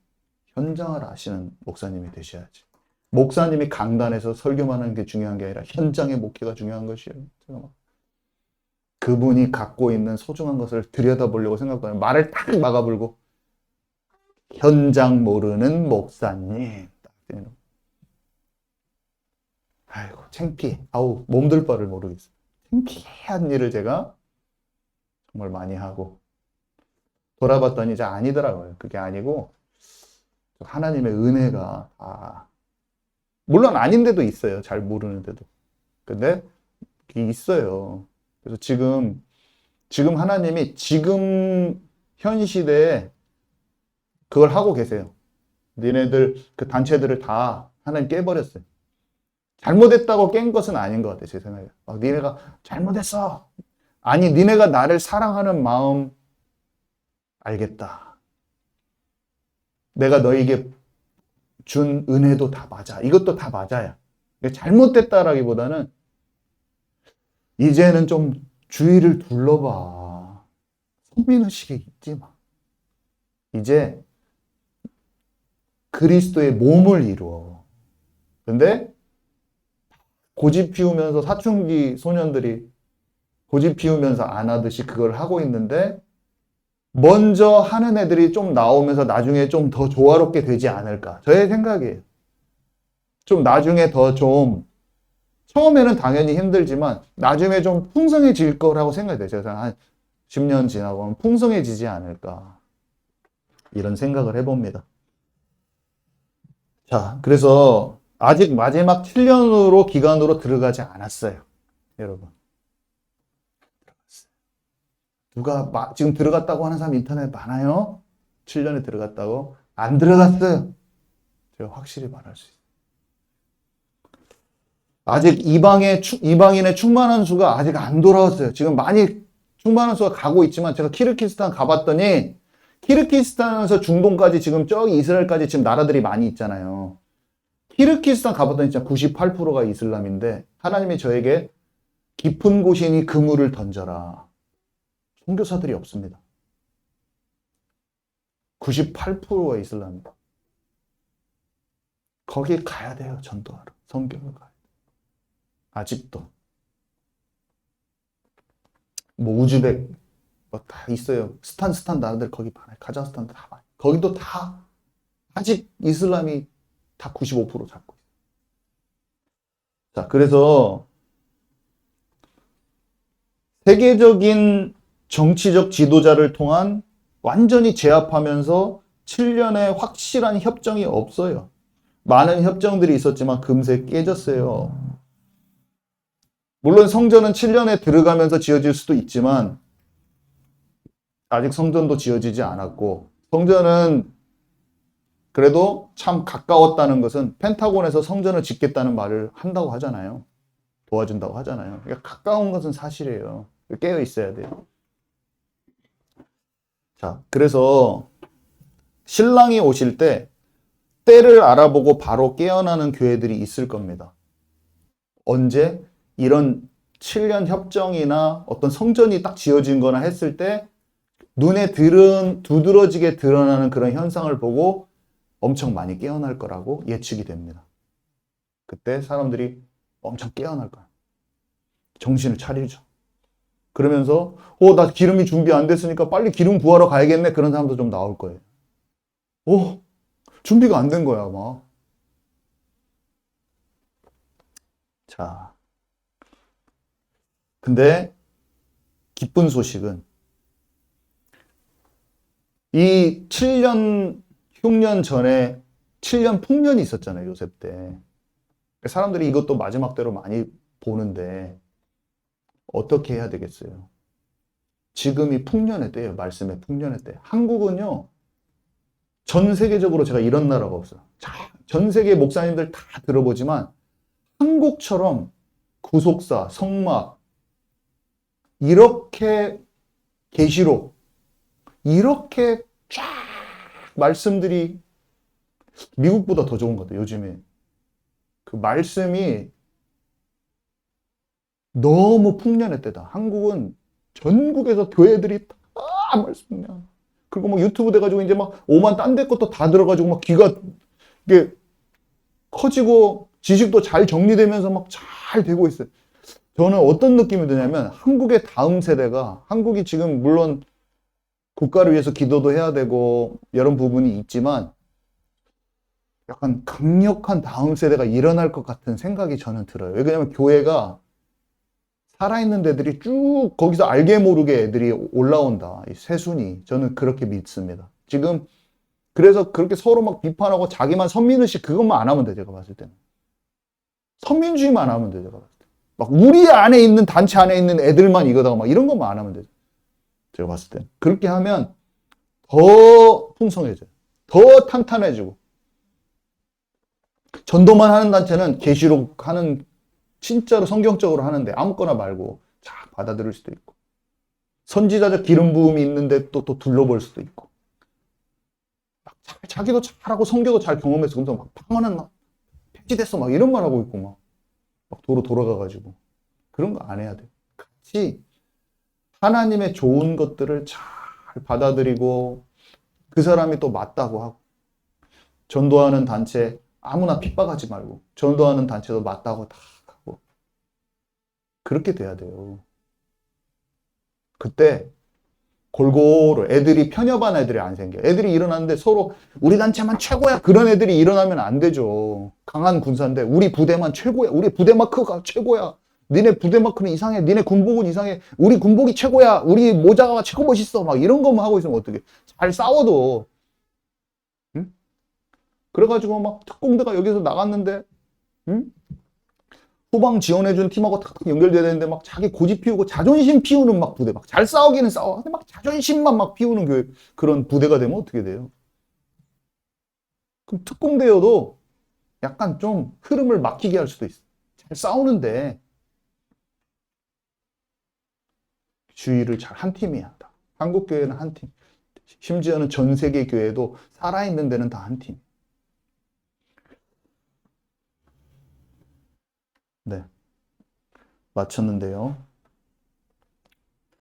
현장을 아시는 목사님이 되셔야지. 목사님이 강단에서 설교만 하는 게 중요한 게 아니라 현장의 목회가 중요한 것이에요. 제가 막 그분이 갖고 있는 소중한 것을 들여다보려고 생각하면 말을 딱 막아불고 현장 모르는 목사님. 아이고 창피해. 아우 몸둘 바를 모르겠어요. 창피한 일을 제가 정말 많이 하고 돌아봤더니 이제 아니더라고요. 그게 아니고 하나님의 은혜가 물론 아닌데도 있어요. 잘 모르는데도. 근데 그게 있어요. 그래서 지금 하나님이 지금 현 시대에 그걸 하고 계세요. 니네들 그 단체들을 다 하나님 깨버렸어요. 잘못했다고 깬 것은 아닌 것 같아요. 제 생각에. 니네가 잘못했어. 아니 니네가 나를 사랑하는 마음 알겠다. 내가 너에게 준 은혜도 다 맞아. 이것도 다 맞아요. 잘못됐다라기보다는 이제는 좀 주위를 둘러봐. 선민의식에 있지 마. 이제 그리스도의 몸을 이루어. 근데 고집 피우면서 사춘기 소년들이 고집 피우면서 안 하듯이 그걸 하고 있는데 먼저 하는 애들이 좀 나오면서 나중에 좀 더 조화롭게 되지 않을까. 저의 생각이에요. 좀 나중에 더 좀 처음에는 당연히 힘들지만 나중에 좀 풍성해질 거라고 생각이 돼요. 제가 한 10년 지나고 풍성해지지 않을까. 이런 생각을 해봅니다. 자, 그래서 아직 마지막 7년으로 기간으로 들어가지 않았어요. 여러분. 누가 지금 들어갔다고 하는 사람 인터넷 많아요? 7년에 들어갔다고? 안 들어갔어요. 제가 확실히 말할 수 있어요. 아직 이방인의 충만한 수가 아직 안 돌아왔어요. 지금 많이 충만한 수가 가고 있지만 제가 키르기스탄 가봤더니 키르기스탄에서 중동까지 지금 저기 이스라엘까지 지금 나라들이 많이 있잖아요. 키르기스탄 가봤더니 진짜 98%가 이슬람인데 하나님이 저에게 깊은 곳이니 그물을 던져라. 선교사들이 없습니다. 98%가 이슬람입니다. 거기 가야 돼요. 전도하러. 선교를 가야 돼요. 아직도. 뭐 우즈벡 뭐 다 있어요. 스탄 나라들 거기 많아요. 카자흐스탄도 다 많아요. 거기도 다 아직 이슬람이 다 95% 잡고 있어요. 자, 그래서 세계적인 정치적 지도자를 통한 완전히 제압하면서 7년의 확실한 협정이 없어요. 많은 협정들이 있었지만 금세 깨졌어요. 물론 성전은 7년에 들어가면서 지어질 수도 있지만 아직 성전도 지어지지 않았고 성전은 그래도 참 가까웠다는 것은 펜타곤에서 성전을 짓겠다는 말을 한다고 하잖아요. 도와준다고 하잖아요. 그러니까 가까운 것은 사실이에요. 깨어 있어야 돼요. 자, 그래서 신랑이 오실 때 때를 알아보고 바로 깨어나는 교회들이 있을 겁니다. 언제? 이런 7년 협정이나 어떤 성전이 딱 지어진 거나 했을 때 눈에 두드러지게 드러나는 그런 현상을 보고 엄청 많이 깨어날 거라고 예측이 됩니다. 그때 사람들이 엄청 깨어날 거야. 정신을 차리죠. 그러면서 나 기름이 준비 안 됐으니까 빨리 기름 구하러 가야겠네. 그런 사람도 좀 나올 거예요. 준비가 안 된 거야 아마. 자, 근데 기쁜 소식은 이 7년 흉년 전에 7년 풍년이 있었잖아요, 요셉 때. 사람들이 이것도 마지막 때로 많이 보는데 어떻게 해야 되겠어요? 지금이 풍년의 때예요. 말씀의 풍년의 때. 한국은요, 전 세계적으로 제가 이런 나라가 없어요. 전 세계 목사님들 다 들어보지만 한국처럼 구속사, 성막, 이렇게 계시록, 이렇게 쫙 말씀들이 미국보다 더 좋은 것 같아요. 요즘에 그 말씀이 너무 풍년의 때다. 한국은 전국에서 교회들이 다 말씀이야. 그리고 막 유튜브 돼가지고 이제 막 오만 딴 데 것도 다 들어가지고 막 귀가 이게 커지고 지식도 잘 정리되면서 막 잘 되고 있어요. 저는 어떤 느낌이 드냐면 한국의 다음 세대가, 한국이 지금 물론 국가를 위해서 기도도 해야 되고 이런 부분이 있지만 약간 강력한 다음 세대가 일어날 것 같은 생각이 저는 들어요. 왜냐면 교회가 살아있는 애들이 쭉 거기서 알게 모르게 애들이 올라온다. 이 새순이. 저는 그렇게 믿습니다. 지금 그래서 그렇게 서로 막 비판하고 자기만 선민의식 그것만 안 하면 돼. 제가 봤을 때는. 선민주의만 안 하면 돼. 제가 봤을 때. 막 우리 안에 있는 단체 안에 있는 애들만 이거다가 막 이런 것만 안 하면 돼. 제가 봤을 때. 그렇게 하면 더 풍성해져요. 더 탄탄해지고. 전도만 하는 단체는 계시록 하는 진짜로 성경적으로 하는데 아무거나 말고 잘 받아들일 수도 있고 선지자적 기름 부음이 있는데 또 둘러볼 수도 있고 막 자기도 잘하고 성교도 잘 경험해서 그러면서 막 방언은 막 폐지됐어 막 이런 말 하고 있고 막 도로 돌아가가지고 그런 거 안 해야 돼. 같이 하나님의 좋은 것들을 잘 받아들이고 그 사람이 또 맞다고 하고 전도하는 단체 아무나 핍박하지 말고 전도하는 단체도 맞다고 다 하고 그렇게 돼야 돼요. 그때 골고루 애들이 편협한 애들이 안 생겨. 애들이 일어났는데 서로 우리 단체만 최고야. 그런 애들이 일어나면 안 되죠. 강한 군사인데 우리 부대만 최고야. 우리 부대 마크가 최고야. 니네 부대 마크는 이상해. 니네 군복은 이상해. 우리 군복이 최고야. 우리 모자가 최고 멋있어. 막 이런 것만 하고 있으면 어떡해. 잘 싸워도. 응? 그래가지고 막 특공대가 여기서 나갔는데 응? 후방 지원해준 팀하고 탁탁 연결돼야 되는데 막 자기 고집 피우고 자존심 피우는 막 부대 막 잘 싸우기는 싸워 근데 막 자존심만 막 피우는 그런 부대가 되면 어떻게 돼요? 그럼 특공대여도 약간 좀 흐름을 막히게 할 수도 있어. 잘 싸우는데 주의를 잘 한 팀이야. 다. 한국 교회는 한 팀. 심지어는 전 세계 교회도 살아있는 데는 다 한 팀. 네, 마쳤는데요.